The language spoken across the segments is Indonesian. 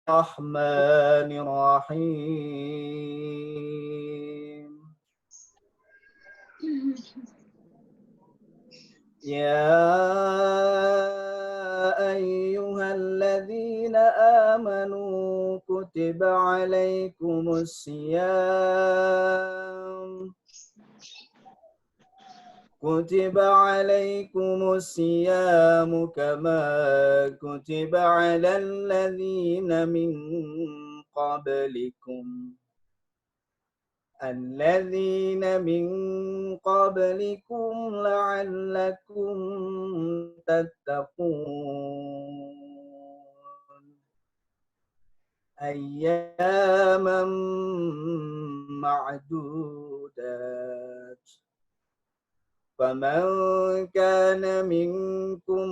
الرحمن الرحيم يا أيها الذين آمنوا كتب عليكم الصيام كما كتب على الذين من قبلكم لعلكم تتقون أياما معدودات فمن كان منكم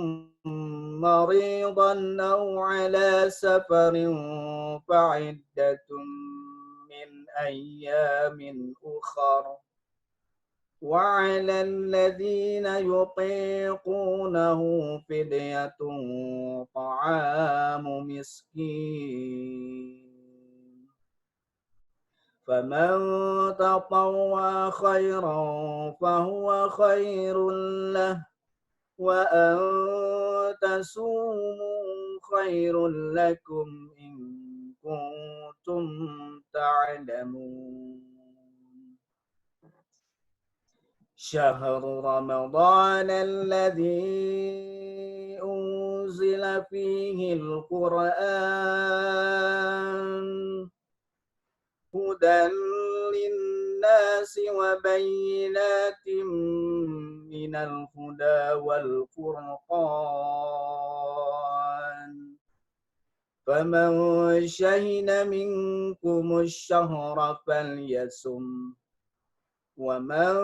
مريضا أو على سفر فعدة من أيام أخر وعلى الذين يطيقونه فدية طعام مسكين فمن تطوع خيرا فهو خير له وأن تصوموا خير لكم إن كنتم تعلمون شهر رمضان الذي أنزل فيه القرآن هدى للناس وبينات من الهدى والفرقان فمن شهد منكم الشهر فليصم ومن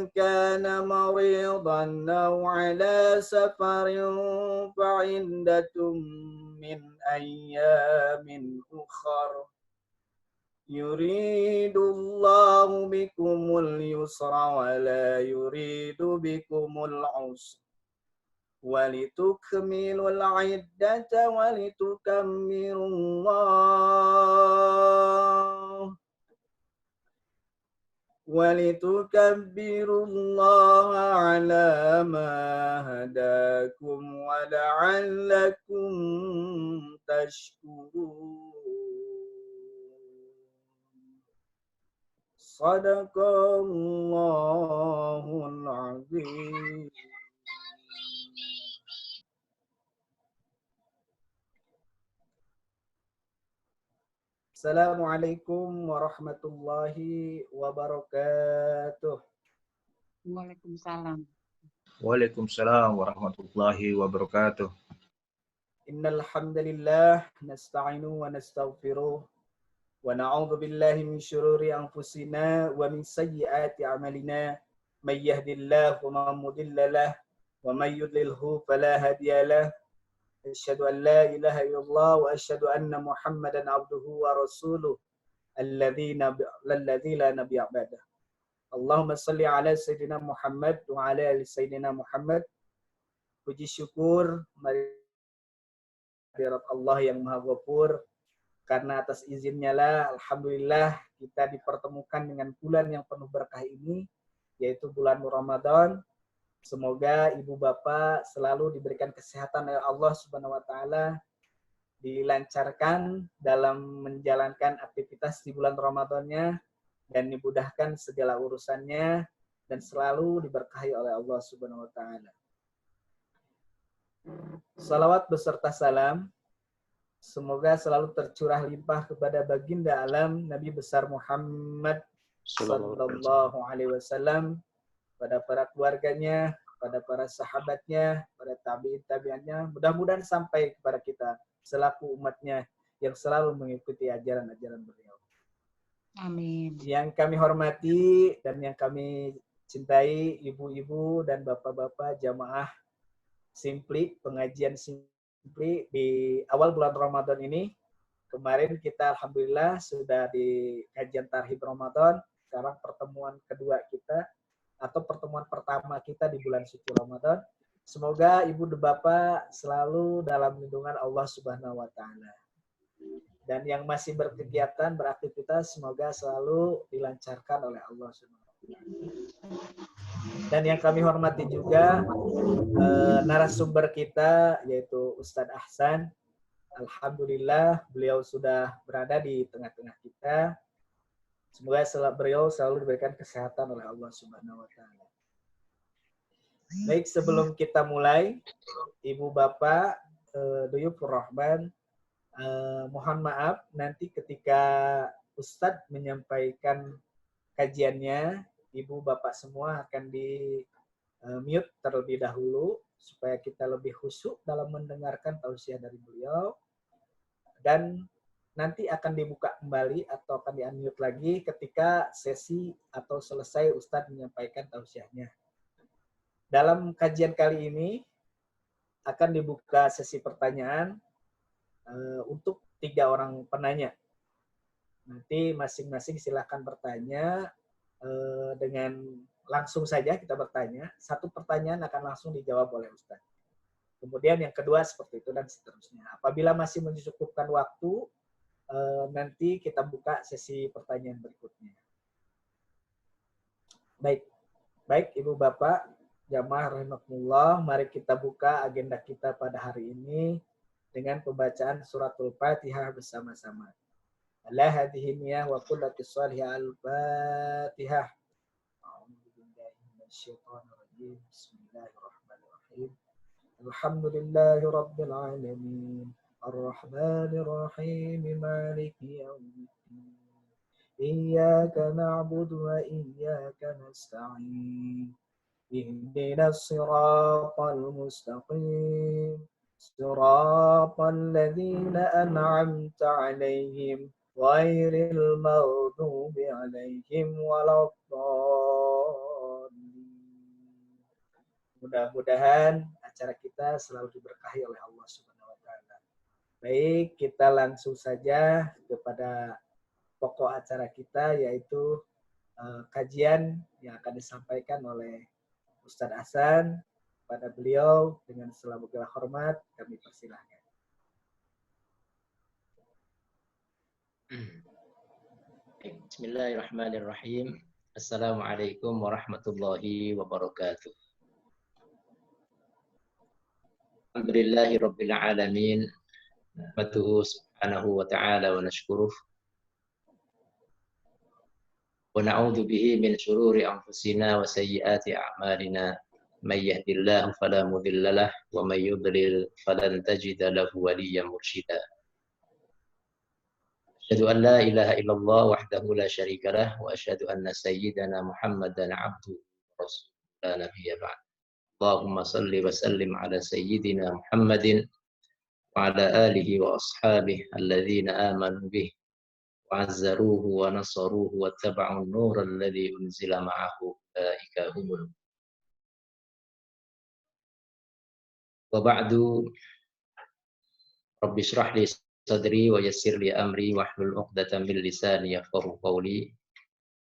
كان مريضا أو على سفر فعدة من أيام أخر يريد الله بكم اليسر ولا يريد بكم العسر ولتكملوا العدة ولتكبروا الله على ما هداكم ولعلكم تشكرون Sadaqallahul azim. Assalamualaikum warahmatullahi wabarakatuh. Waalaikumsalam. Waalaikumsalam warahmatullahi wabarakatuh. Innal hamdalillah nasta'inu wa nastaghfiruh wa na'udzu billahi min syururi anfusina wa min sayyiati a'malina may yahdihillahu fala mudilla lahu wa may yudlilhu fala hadiya lahu asyhadu an la ilaha illallah wa asyhadu anna muhammadan abduhu wa rasuluh alladzi la nabiyya ba'dah. Allahumma salli ala sayyidina Muhammad wa ala ali sayyidina Muhammad. Puji syukur mari hadirat Allah yang Maha Ghafur, karena atas izinnya lah alhamdulillah kita dipertemukan dengan bulan yang penuh berkah ini, yaitu bulan Ramadan. Semoga ibu bapak selalu diberikan kesehatan oleh Allah Subhanahu wa taala, dilancarkan dalam menjalankan aktivitas di bulan Ramadannya dan dimudahkan segala urusannya dan selalu diberkahi oleh Allah Subhanahu wa taala. Salawat beserta salam semoga selalu tercurah limpah kepada baginda alam Nabi besar Muhammad sallallahu alaihi wasallam, pada para keluarganya, pada para sahabatnya, pada tabi'in-tabi'annya, mudah-mudahan sampai kepada kita selaku umatnya yang selalu mengikuti ajaran-ajaran beliau. Amin. Yang kami hormati dan yang kami cintai ibu-ibu dan bapak-bapak jamaah Simply, pengajian Simply di awal bulan Ramadan ini. Kemarin kita alhamdulillah sudah di kajian Tarhib Ramadan, sekarang pertemuan kedua kita atau pertemuan pertama kita di bulan suci Ramadan. Semoga Ibu dan Bapak selalu dalam lindungan Allah Subhanahu wa taala. Dan yang masih berkegiatan, beraktivitas, semoga selalu dilancarkan oleh Allah Subhanahu wa taala. Dan yang kami hormati juga narasumber kita yaitu Ustadz Ahsan. Alhamdulillah beliau sudah berada di tengah-tengah kita. Semoga beliau selalu diberikan kesehatan oleh Allah Subhanahu wa taala. Baik, sebelum kita mulai, Ibu Bapak Duyufur Rahman, mohon maaf nanti ketika Ustadz menyampaikan kajiannya, Ibu Bapak semua akan di mute terlebih dahulu supaya kita lebih khusyuk dalam mendengarkan tausiah dari beliau. Dan nanti akan dibuka kembali atau akan di-unmute lagi ketika sesi atau selesai Ustadz menyampaikan tausiahnya. Dalam kajian kali ini akan dibuka sesi pertanyaan untuk 3 orang penanya. Nanti masing-masing silakan bertanya dengan langsung saja kita bertanya. 1 pertanyaan akan langsung dijawab oleh Ustadz. Kemudian yang kedua seperti itu dan seterusnya. Apabila masih mencukupkan waktu, nanti kita buka sesi pertanyaan berikutnya. Baik Ibu Bapak, jamaah rahimakumullah, mari kita buka agenda kita pada hari ini dengan pembacaan suratul Fatihah bersama-sama. Ala hadhihi niyah wa kullati salihah al-Fatihah. Bismillahirrahmanirrahim. Alhamdulillahi rabbil alamin. Ar-Rahmanir Rahim. Maliki yaumiddin. Iyyaka na'budu wa iyyaka nasta'in. اهدنا الصراط المستقيم صراط الذين أنعمت عليهم غير المغضوب عليهم ولا الضالين. Mudah-mudahan acara kita selalu diberkahi oleh Allah Subhanahu wa taala. Baik, kita langsung saja kepada pokok acara kita, yaitu kajian yang akan disampaikan oleh Ustadz Ahsan. Pada beliau dengan segala hormat kami persilahkan. Bismillahirrahmanirrahim. Assalamualaikum warahmatullahi wabarakatuh. Alhamdulillahi rabbil alamin. Nahmaduhu subhanahu wa ta'ala wa nashkuruh. Wa na'udzu bihi min syururi anfusina wa sayyiati a'malina. May yahdihillahu fala mudilla lahu wa may yudlil falan tajida lahu waliyyan mursyida. Asyhadu an la ilaha illallah wahdahu la syarika lah wa asyhadu anna sayyidana Muhammadan 'abduhu wa rasuluhu la nabiyya ba'd. Allahumma salli wa sallim ala sayyidina Muhammadin wa ala alihi wa ashabihi alladhina amanu bihi وعزروه ونصروه واتبعوا النور الذي أنزل معه أولئك هم المفلحون. وبعد رب اشرح لي صدري ويسر لي أمري واحلل عقدة من لساني يفقهوا قولي.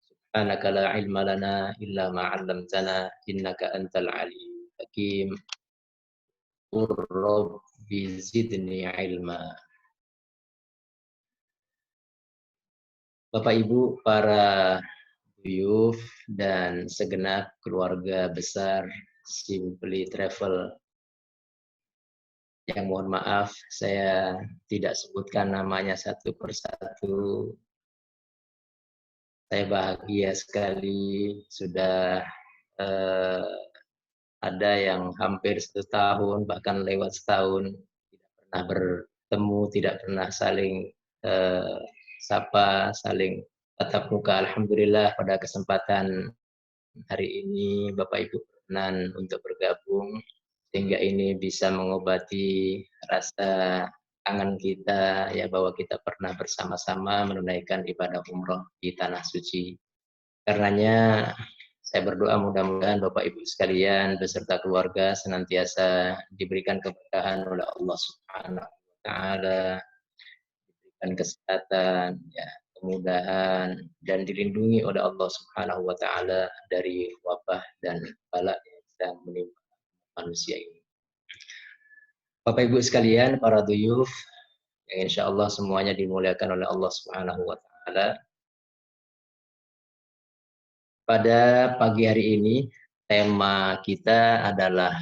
سبحانك لا علم لنا إلا ما علمتنا إنك أنت العليم الحكيم. قل رب زدني علما. Bapak Ibu, para buyuf dan segenap keluarga besar Simply Travel, yang mohon maaf saya tidak sebutkan namanya satu persatu. Saya bahagia sekali sudah ada yang hampir 1 tahun bahkan lewat setahun tidak pernah bertemu, tidak pernah saling sapa, saling tatap muka. Alhamdulillah pada kesempatan hari ini Bapak Ibu berkenan untuk bergabung sehingga ini bisa mengobati rasa kangen kita ya, bahwa kita pernah bersama-sama menunaikan ibadah umroh di tanah suci. Karenanya saya berdoa mudah-mudahan Bapak Ibu sekalian beserta keluarga senantiasa diberikan keberkahan oleh Allah Subhanahu wa taala, dan kesehatan, ya, kemudahan, dan dilindungi oleh Allah Subhanahu wa Ta'ala dari wabah dan bala yang sedang menimpa manusia ini. Bapak Ibu sekalian, para duyuf, yang insya Allah semuanya dimuliakan oleh Allah Subhanahu wa Ta'ala. Pada pagi hari ini, tema kita adalah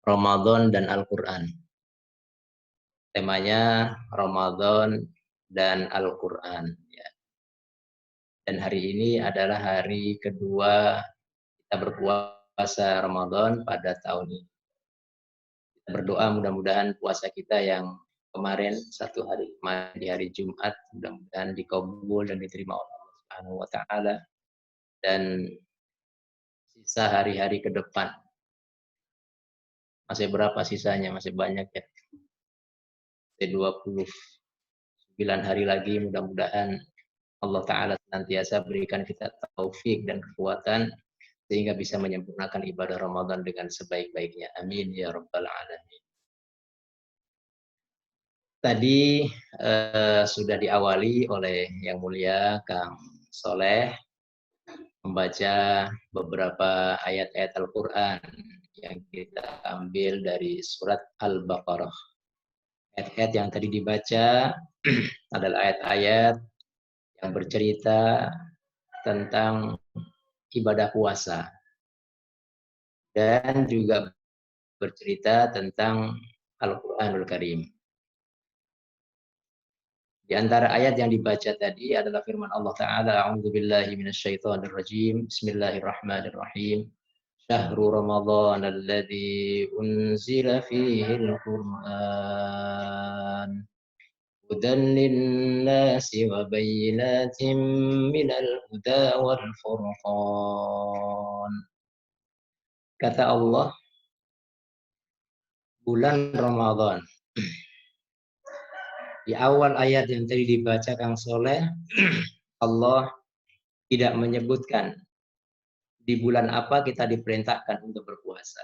Ramadan dan Al-Quran. Temanya Ramadan dan Al-Quran. Ya. Dan hari ini adalah hari kedua kita berpuasa Ramadan pada tahun ini. Kita berdoa mudah-mudahan puasa kita yang kemarin, satu hari kemarin di hari Jumat, mudah-mudahan dikabul dan diterima oleh Allah Subhanahu wa Ta'ala. Dan sisa hari-hari ke depan, masih berapa sisanya? Masih banyak ya. 29 hari lagi, mudah-mudahan Allah Ta'ala senantiasa berikan kita taufik dan kekuatan sehingga bisa menyempurnakan ibadah Ramadan dengan sebaik-baiknya. Amin ya rabbal alamin. Tadi sudah diawali oleh Yang Mulia Kang Soleh membaca beberapa ayat-ayat Al-Quran yang kita ambil dari surat Al-Baqarah. Ayat-ayat yang tadi dibaca adalah ayat-ayat yang bercerita tentang ibadah puasa dan juga bercerita tentang Al-Quranul Karim. Di antara ayat yang dibaca tadi adalah firman Allah Ta'ala, A'udzubillahi minasyaitonirrajim, Bismillahirrahmanirrahim. Syahrul Ramadan alladzi unzila fihi al-Qur'an hudan lin-nasi wa bayyinatin minal huda wal furqan. Kata Allah, bulan Ramadan. Di awal ayat yang tadi dibaca Kang Soleh, Allah tidak menyebutkan di bulan apa kita diperintahkan untuk berpuasa.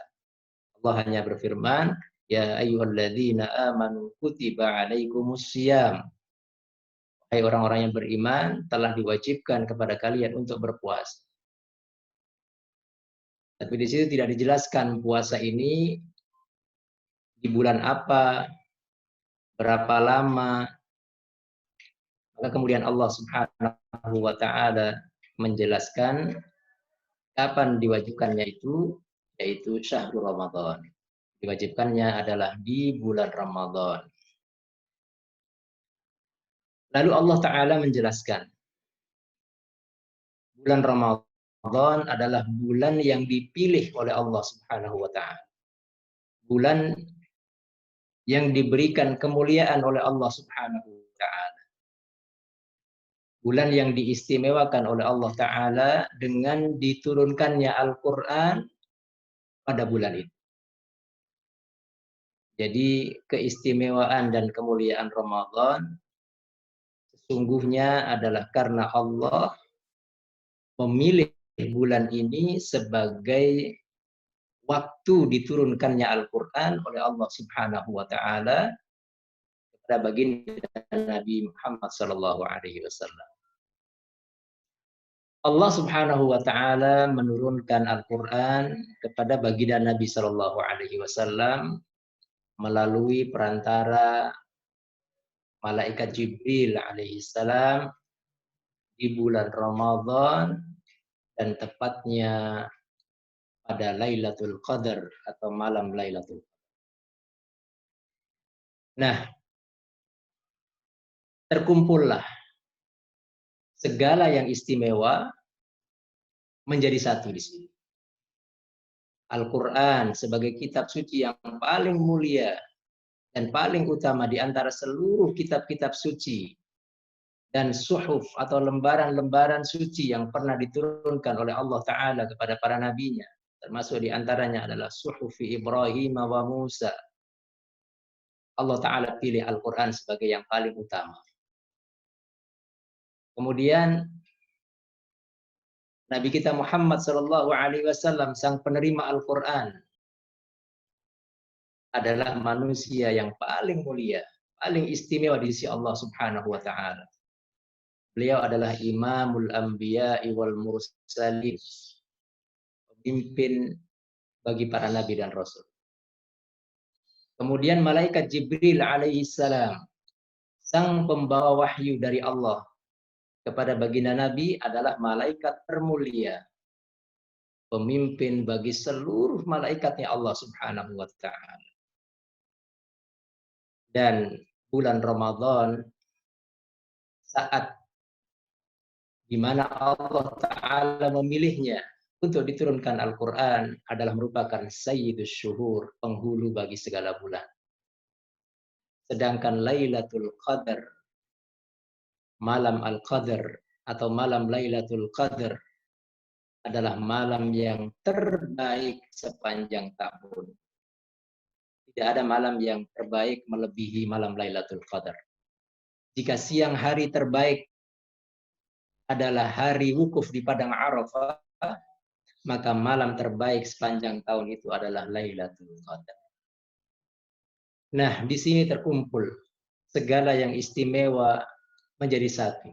Allah hanya berfirman, Ya ayyuhalladzina amanu kutiba alaikumussyam. Hai orang-orang yang beriman, telah diwajibkan kepada kalian untuk berpuasa. Tapi di situ tidak dijelaskan puasa ini di bulan apa, berapa lama. Maka kemudian Allah Subhanahu wa Ta'ala menjelaskan kapan diwajibkannya itu, yaitu Syahrul Ramadan. Diwajibkannya adalah di bulan Ramadan. Lalu Allah Ta'ala menjelaskan, bulan Ramadan adalah bulan yang dipilih oleh Allah Subhanahu wa Ta'ala. Bulan yang diberikan kemuliaan oleh Allah Subhanahu wa Ta'ala. Bulan yang diistimewakan oleh Allah Ta'ala dengan diturunkannya Al-Quran pada bulan itu. Jadi keistimewaan dan kemuliaan Ramadan sesungguhnya adalah karena Allah memilih bulan ini sebagai waktu diturunkannya Al-Quran oleh Allah Subhanahu wa Ta'ala kepada baginda Nabi Muhammad sallallahu alaihi wasallam. Allah Subhanahu wa Ta'ala menurunkan Al-Quran kepada baginda Nabi sallallahu alaihi wasallam melalui perantara malaikat Jibril alaihissalam di bulan Ramadan dan tepatnya pada Lailatul Qadar atau malam Lailatul Qadar. Nah, terkumpullah segala yang istimewa menjadi satu di sini. Al-Quran sebagai kitab suci yang paling mulia dan paling utama di antara seluruh kitab-kitab suci dan suhuf atau lembaran-lembaran suci yang pernah diturunkan oleh Allah Ta'ala kepada para nabinya. Termasuk di antaranya adalah suhufi Ibrahim wa Musa. Allah Ta'ala pilih Al-Quran sebagai yang paling utama. Kemudian Nabi kita Muhammad sallallahu alaihi wasallam sang penerima Al-Quran adalah manusia yang paling mulia, paling istimewa di sisi Allah Subhanahu wa Ta'ala. Beliau adalah Imamul Anbiya'i wal Mursalin, pemimpin bagi para nabi dan rasul. Kemudian malaikat Jibril alaihi salam, sang pembawa wahyu dari Allah kepada baginda Nabi, adalah malaikat termulia, pemimpin bagi seluruh malaikatnya Allah Subhanahu wa taala. Dan bulan Ramadan, saat di mana Allah taala memilihnya untuk diturunkan Al-Qur'an, adalah merupakan sayyidus syuhur, penghulu bagi segala bulan. Sedangkan Lailatul Qadar, malam Al-Qadar atau malam Lailatul Qadar, adalah malam yang terbaik sepanjang tahun. Tidak ada malam yang terbaik melebihi malam Lailatul Qadar. Jika siang hari terbaik adalah hari wukuf di padang Arafah, maka malam terbaik sepanjang tahun itu adalah Lailatul Qadar. Nah, di sini terkumpul segala yang istimewa menjadi satu.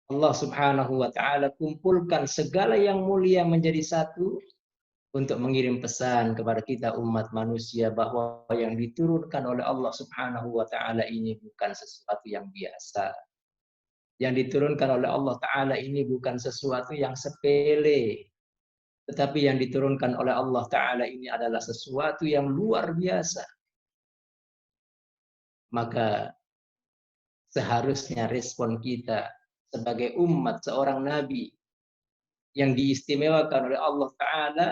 Allah Subhanahu wa taala kumpulkan segala yang mulia menjadi satu untuk mengirim pesan kepada kita umat manusia bahwa yang diturunkan oleh Allah Subhanahu wa taala ini bukan sesuatu yang biasa. Yang diturunkan oleh Allah taala ini bukan sesuatu yang sepele. Tetapi yang diturunkan oleh Allah taala ini adalah sesuatu yang luar biasa. Maka seharusnya respon kita sebagai umat seorang nabi yang diistimewakan oleh Allah taala,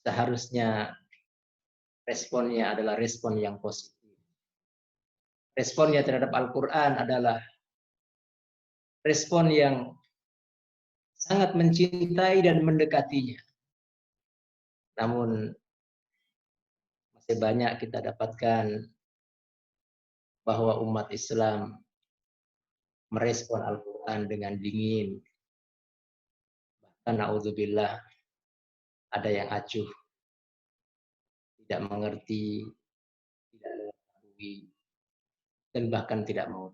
seharusnya responnya adalah respon yang positif. Responnya terhadap Al-Quran adalah respon yang sangat mencintai dan mendekatinya. Namun masih banyak kita dapatkan bahwa umat Islam merespon Al-Quran dengan dingin. Bahkan na'udzubillah, ada yang acuh, tidak mengerti, tidak mengetahui, dan bahkan tidak mau.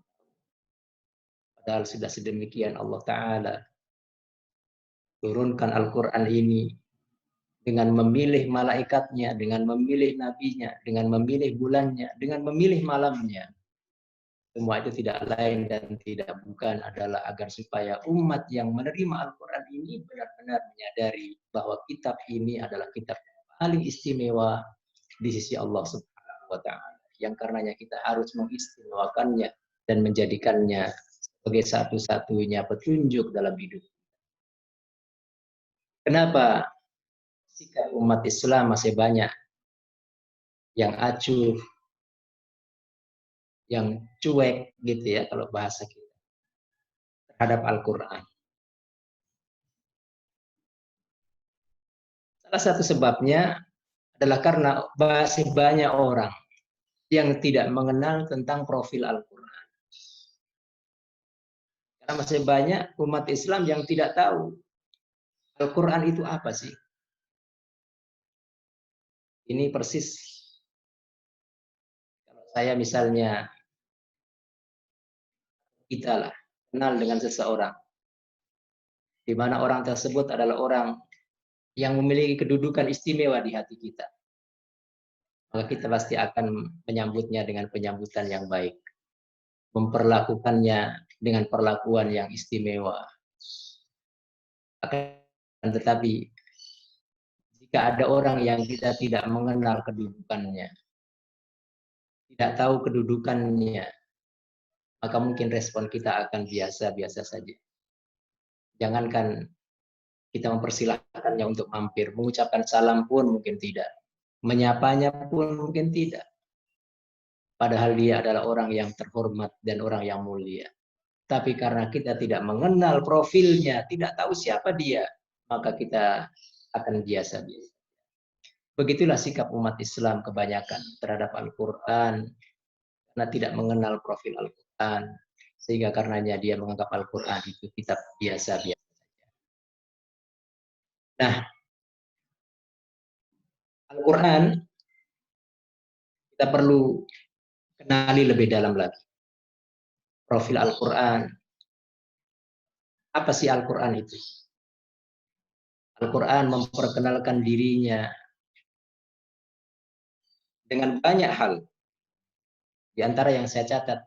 Padahal sudah sedemikian Allah Ta'ala turunkan Al-Quran ini dengan memilih malaikatnya, dengan memilih nabinya, dengan memilih bulannya, dengan memilih malamnya. Semua itu tidak lain dan tidak bukan adalah agar supaya umat yang menerima Al-Quran ini benar-benar menyadari bahwa kitab ini adalah kitab yang paling istimewa di sisi Allah Subhanahu wa taala, yang karenanya kita harus mengistimewakannya dan menjadikannya sebagai satu-satunya petunjuk dalam hidup. Kenapa sikap umat Islam masih banyak yang acuh, yang cuek gitu ya kalau bahasa kita terhadap Al-Quran? Salah satu sebabnya adalah karena masih banyak orang yang tidak mengenal tentang profil Al-Quran. Karena masih banyak umat Islam yang tidak tahu Al-Quran itu apa sih. Ini persis kalau saya misalnya, kita lah kenal dengan seseorang, di mana orang tersebut adalah orang yang memiliki kedudukan istimewa di hati kita, maka kita pasti akan menyambutnya dengan penyambutan yang baik, memperlakukannya dengan perlakuan yang istimewa. Akan tetapi jika ada orang yang kita tidak mengenal kedudukannya, tidak tahu kedudukannya, maka mungkin respon kita akan biasa-biasa saja. Jangankan kita mempersilahkannya untuk mampir, mengucapkan salam pun mungkin tidak, menyapanya pun mungkin tidak. Padahal dia adalah orang yang terhormat dan orang yang mulia. Tapi karena kita tidak mengenal profilnya, tidak tahu siapa dia, maka kita akan biasa-biasa. Begitulah sikap umat Islam kebanyakan terhadap Al-Quran, karena tidak mengenal profil Al-Quran, sehingga karenanya dia menganggap Al-Quran itu kitab biasa-biasa. Nah, Al-Quran kita perlu kenali lebih dalam lagi. Profil Al-Quran Apa sih Al-Quran itu? Al-Quran memperkenalkan dirinya dengan banyak hal. Di antara yang saya catat,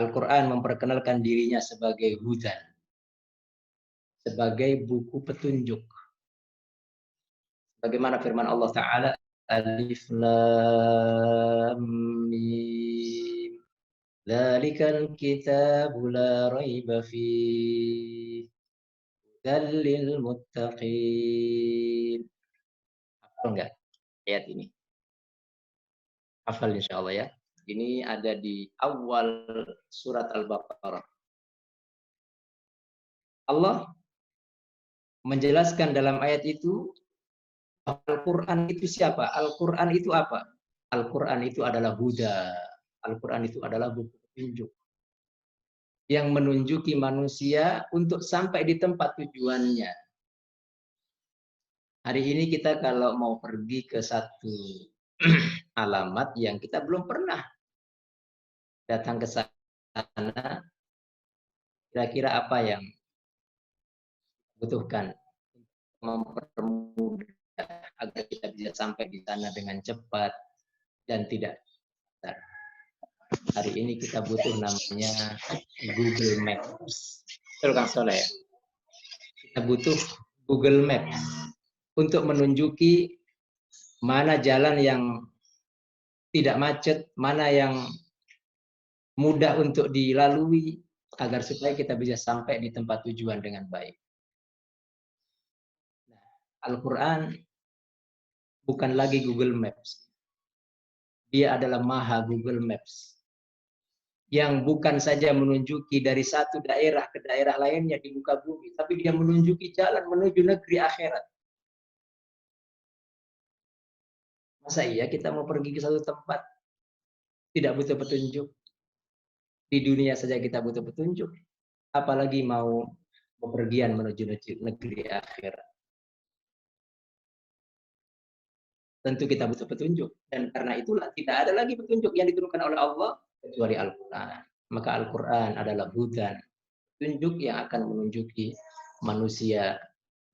Al-Quran memperkenalkan dirinya sebagai hudan, sebagai buku petunjuk. Bagaimana firman Allah Ta'ala, Alif Lam Mim, Dzalikal kitabu la raiba fihi, hudal lil muttaqin. Hafal enggak ayat ini? Hafal insya Allah ya. Ini ada di awal surat Al-Baqarah. Allah menjelaskan dalam ayat itu, Al-Quran itu siapa? Al-Quran itu apa? Al-Quran itu adalah huda. Al-Quran itu adalah buku petunjuk yang menunjuki manusia untuk sampai di tempat tujuannya. Hari ini kita kalau mau pergi ke satu alamat yang kita belum pernah datang ke sana, kira-kira apa yang butuhkan mempermudah agar kita bisa sampai di sana dengan cepat dan tidak besar. Hari ini kita butuh namanya Google Maps. Betul Kang Soleh ya? Kita butuh Google Maps untuk menunjuki mana jalan yang tidak macet, mana yang mudah untuk dilalui agar supaya kita bisa sampai di tempat tujuan dengan baik. Al-Quran bukan lagi Google Maps. Dia adalah Maha Google Maps. Yang bukan saja menunjuki dari satu daerah ke daerah lainnya di muka bumi, tapi dia menunjuki jalan menuju negeri akhirat. Masa iya kita mau pergi ke satu tempat tidak butuh petunjuk? Di dunia saja kita butuh petunjuk, apalagi mau bepergian menuju negeri akhirat. Tentu kita butuh petunjuk, dan karena itulah tidak ada lagi petunjuk yang diturunkan oleh Allah kecuali Al-Quran. Maka Al-Quran adalah hudan, petunjuk yang akan menunjuki manusia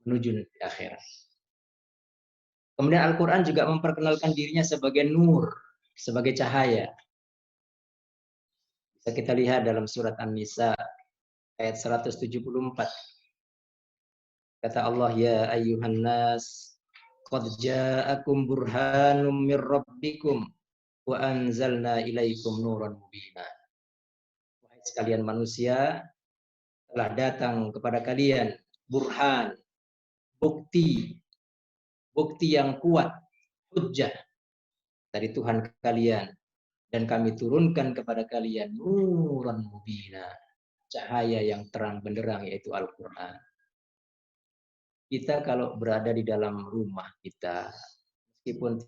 menuju negeri akhirat. Kemudian Al-Quran juga memperkenalkan dirinya sebagai nur, sebagai cahaya. Bisa kita lihat dalam surat An-Nisa ayat 174. Kata Allah, ya ayyuhan nas, qad ja'akum burhanum mir rabbikum wa anzalna ilaikum nuran mubina. Wahai sekalian manusia, telah datang kepada kalian burhan, bukti yang kuat, hujjah dari Tuhan kalian, dan kami turunkan kepada kalian nuran mubina, cahaya yang terang benderang, yaitu Al-Quran. Kita kalau berada di dalam rumah kita, meskipun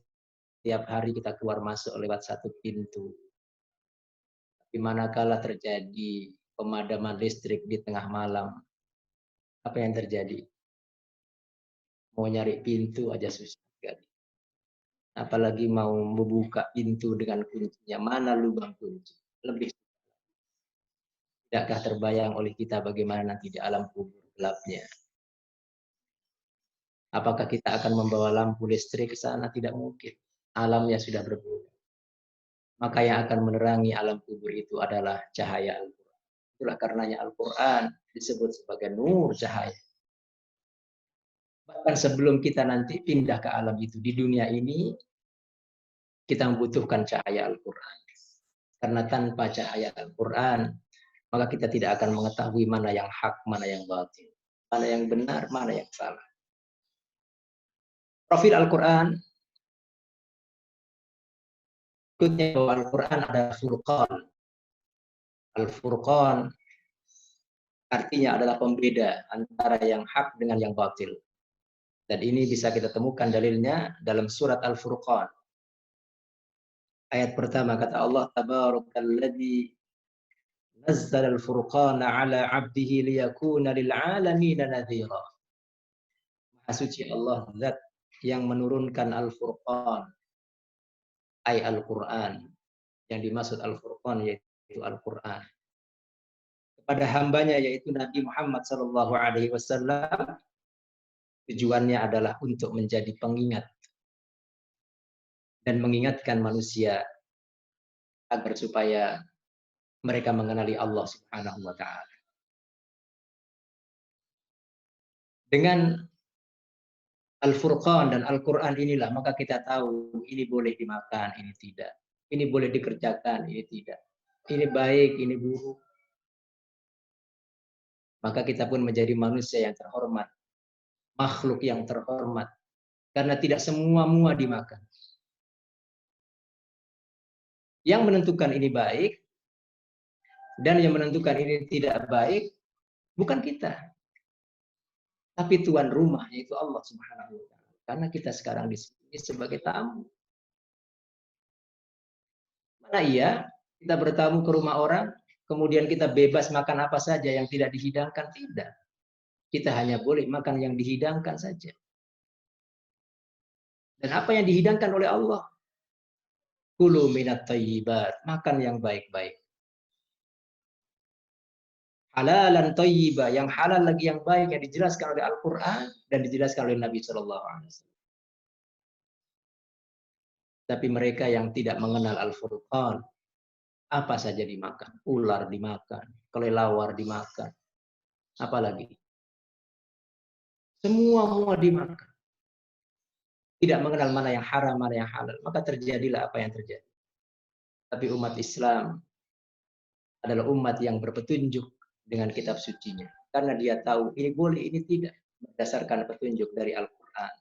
tiap hari kita keluar masuk lewat satu pintu, di manakala terjadi pemadaman listrik di tengah malam, apa yang terjadi? Mau nyari pintu aja susah. Apalagi mau membuka pintu dengan kuncinya, mana lubang kunci? Lebih tidakkah terbayang oleh kita bagaimana nanti di alam kubur gelapnya? Apakah kita akan membawa lampu listrik ke sana? Tidak mungkin. Alamnya sudah berbeda. Maka yang akan menerangi alam kubur itu adalah cahaya Al-Quran. Itulah karenanya Al-Quran disebut sebagai nur, cahaya. Bahkan sebelum kita nanti pindah ke alam itu, di dunia ini, kita membutuhkan cahaya Al-Quran. Karena tanpa cahaya Al-Quran, maka kita tidak akan mengetahui mana yang hak, mana yang batil. Mana yang benar, mana yang salah. Profil Al-Quran, berikutnya bahwa Al-Quran adalah Furqan. Al-Furqan artinya adalah pembeda antara yang hak dengan yang batil. Dan ini bisa kita temukan dalilnya dalam surat Al-Furqan. Ayat pertama kata Allah, Tabarakalladzi nazzala al-furqana ala 'abdihi liyakuna lil 'alamin nadhira. Maha suci Allah, zat yang menurunkan Al-Furqan, ay Al-Quran. Yang dimaksud Al-Furqan yaitu Al-Quran. pada hambanya yaitu Nabi Muhammad SAW. Tujuannya adalah untuk menjadi pengingat dan mengingatkan manusia agar supaya mereka mengenali Allah Subhanahu wa taala. Dengan Al-Furqan dan Al-Qur'an inilah maka kita tahu ini boleh dimakan, ini tidak. Ini boleh dikerjakan, ini tidak. Ini baik, ini buruk. Maka kita pun menjadi manusia yang terhormat, makhluk yang terhormat, karena tidak semua mua dimakan. Yang menentukan ini baik dan yang menentukan ini tidak baik bukan kita, tapi tuan rumah yaitu Allah Subhanahu wa taala. Karena kita sekarang di sini sebagai tamu. Mana iya kita bertamu ke rumah orang, kemudian kita bebas makan apa saja yang tidak dihidangkan? Tidak. Kita hanya boleh makan yang dihidangkan saja. Dan apa yang dihidangkan oleh Allah? Kulu minat thayyibat, makan yang baik-baik. Halalan thayyiba, yang halal lagi yang baik yang dijelaskan oleh Al-Qur'an dan dijelaskan oleh Nabi sallallahu alaihi wasallam. Tapi mereka yang tidak mengenal Al-Furqan, apa saja dimakan, ular dimakan, kelelawar dimakan, apalagi semua dimakan. Tidak mengenal mana yang haram, mana yang halal, maka terjadilah apa yang terjadi. Tapi umat Islam adalah umat yang berpetunjuk dengan kitab sucinya. Karena dia tahu ini boleh, ini tidak. Berdasarkan petunjuk dari Al-Quran.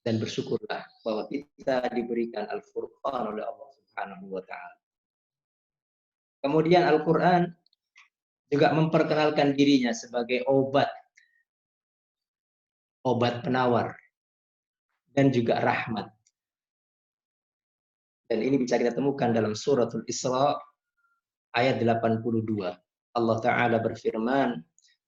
Dan bersyukurlah bahwa kita diberikan Al-Furqan oleh Allah Subhanahu wa ta'ala. Kemudian Al-Quran juga memperkenalkan dirinya sebagai obat penawar. Dan juga rahmat. Dan ini bisa kita temukan dalam suratul Isra ayat 82. Allah Ta'ala berfirman,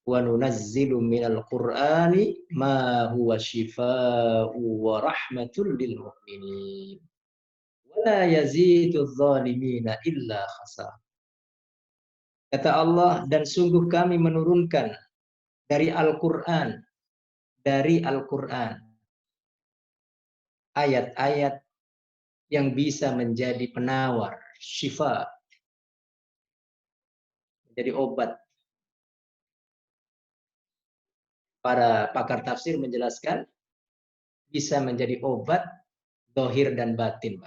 وَنُنَزِّلُ مِنَ الْقُرْآنِ مَا هُوَ شِفَاءٌ وَرَحْمَةٌ لِلْمُؤْمِنِينَ وَلَا يَزِيدُ الظَّالِمِينَ إِلَّا خَسَارًا. Kata Allah, dan sungguh kami menurunkan dari Al-Quran, ayat-ayat yang bisa menjadi penawar, syifa, menjadi obat. Para pakar tafsir menjelaskan bisa menjadi obat zahir dan batin.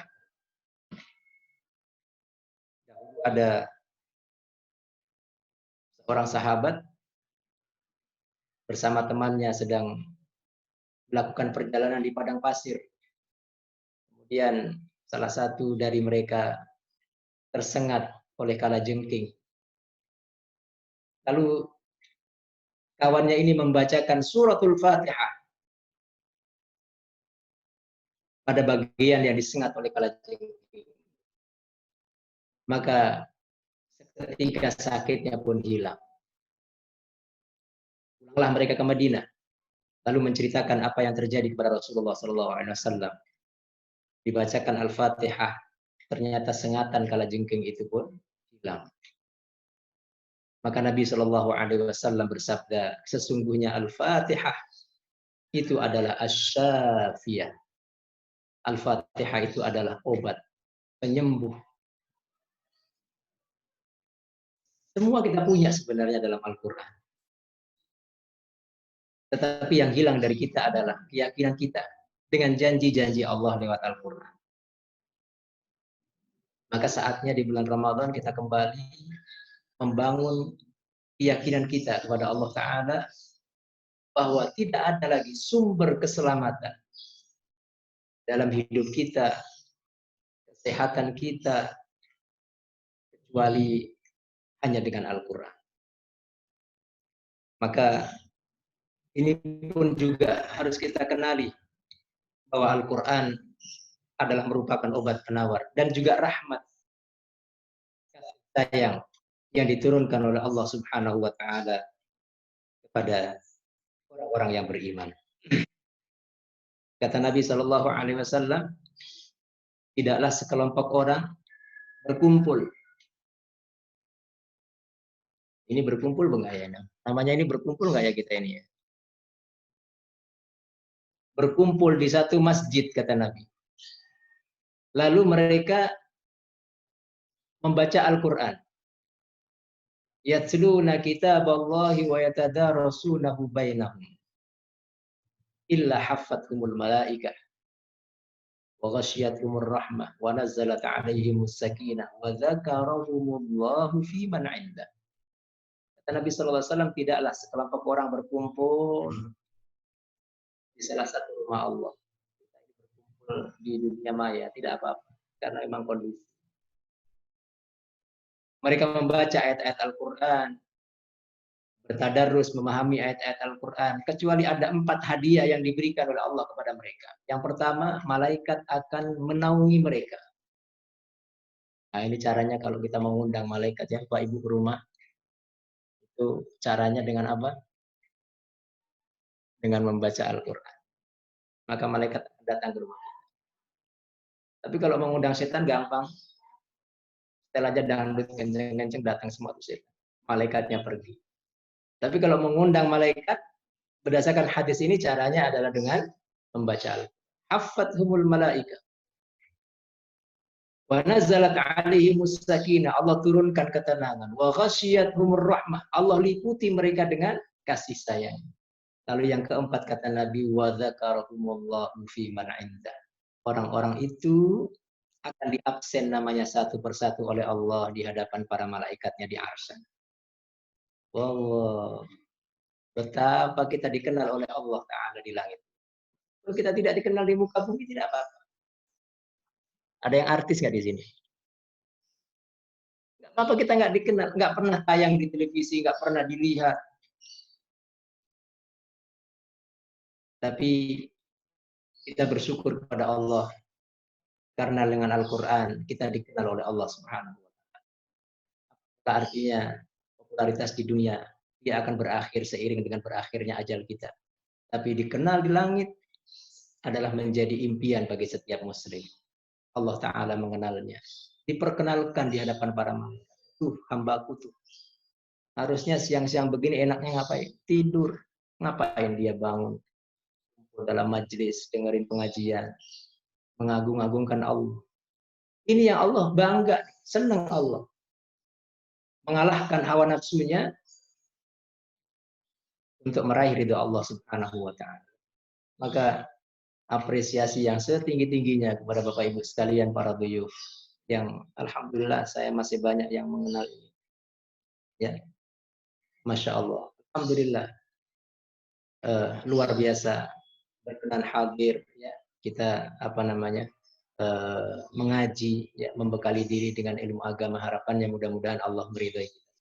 Ada seorang sahabat bersama temannya sedang melakukan perjalanan di padang pasir. Kemudian salah satu dari mereka tersengat oleh kalajengking. Lalu kawannya ini membacakan suratul Fatihah pada bagian yang disengat oleh kalajengking. Maka ketika sakitnya pun hilang. Pulanglah mereka ke Madinah, lalu menceritakan apa yang terjadi kepada Rasulullah SAW. Dibacakan Al-Fatihah, ternyata sengatan kalajengking itu pun hilang. Maka Nabi SAW bersabda, sesungguhnya Al-Fatihah itu adalah asy-syafiyah. Al-Fatihah itu adalah obat, penyembuh. Semua kita punya sebenarnya dalam Al-Quran. Tetapi yang hilang dari kita adalah keyakinan kita dengan janji-janji Allah lewat Al-Quran. Maka saatnya di bulan Ramadan kita kembali membangun keyakinan kita kepada Allah Ta'ala bahwa tidak ada lagi sumber keselamatan dalam hidup kita, kesehatan kita, kecuali hanya dengan Al-Quran. Maka ini pun juga harus kita kenali bahwa Al-Quran adalah merupakan obat penawar dan juga rahmat sayang yang diturunkan oleh Allah Subhanahu wa taala kepada orang-orang yang beriman. Kata Nabi Shallallahu alaihi wasallam, tidaklah sekelompok orang berkumpul Ini berkumpul enggak ya? Namanya ini berkumpul enggak ya kita ini ya? Berkumpul di satu masjid, kata Nabi. Lalu mereka membaca Al-Quran. Yatluna kitaballahi wa yatadarasunahu bainahum. Illa haffathumul malaikah. Wa ghasyiyatuhumur rahmah. Wa nazzalat alaihimus sakinah. Wa dzakarahumullahu fi man 'indah. Kata Nabi SAW, tidaklah sekelompok orang berkumpul di salah satu rumah Allah. Kita berkumpul di dunia maya, tidak apa-apa. Karena memang kondisi. Mereka membaca ayat-ayat Al-Quran, bertadarus memahami ayat-ayat Al-Quran, kecuali ada 4 hadiah yang diberikan oleh Allah kepada mereka. Yang pertama, malaikat akan menaungi mereka. Nah, ini caranya kalau kita mengundang malaikat ya, Pak Ibu ke rumah. Itu caranya dengan apa? Dengan membaca Al-Quran. Maka malaikat datang ke rumah. Tapi kalau mengundang setan gampang. Setel aja dangdut kenceng-kenceng datang semua tuh setan. Malaikatnya pergi. Tapi kalau mengundang malaikat, berdasarkan hadis ini caranya adalah dengan membaca Al-Quran. Haffathumul malaika. Wa nazalat alaihimus sakinah. Allah turunkan ketenangan. Wa ghasyiyatuhumur rahmah. Allah liputi mereka dengan kasih sayang. Lalu yang keempat kata Nabi, wa dzakarahumullahu fi man 'indah. Orang-orang itu akan diabsen namanya satu persatu oleh Allah di hadapan para malaikatnya di arsy. Wow, betapa kita dikenal oleh Allah Ta'ala di langit. Kalau kita tidak dikenal di muka bumi, tidak apa-apa. Ada yang artis nggak di sini? Nggak apa-apa kita nggak dikenal, nggak pernah tayang di televisi, nggak pernah dilihat. Tapi kita bersyukur kepada Allah karena dengan Al-Quran kita dikenal oleh Allah Subhanahu wa Ta'ala. Apa artinya popularitas di dunia dia akan berakhir seiring dengan berakhirnya ajal kita. Tapi dikenal di langit adalah menjadi impian bagi setiap muslim. Allah Ta'ala mengenalnya. Diperkenalkan di hadapan para malaikat. Tuh, hambaku tuh. Harusnya siang-siang begini enaknya ngapain? Tidur. Ngapain dia bangun? Dalam majelis, dengerin pengajian. Mengagung-agungkan Allah. Ini yang Allah bangga. Senang Allah. Mengalahkan hawa nafsunya untuk meraih ridho Allah Subhanahu wa Ta'ala. Maka apresiasi yang setinggi-tingginya kepada Bapak Ibu sekalian para duyuf yang alhamdulillah saya masih banyak yang mengenal ini. Ya. Masya Allah. Alhamdulillah. Luar biasa berkenan hadir ya. Kita mengaji ya, membekali diri dengan ilmu agama, harapannya mudah-mudahan Allah meridhai kita.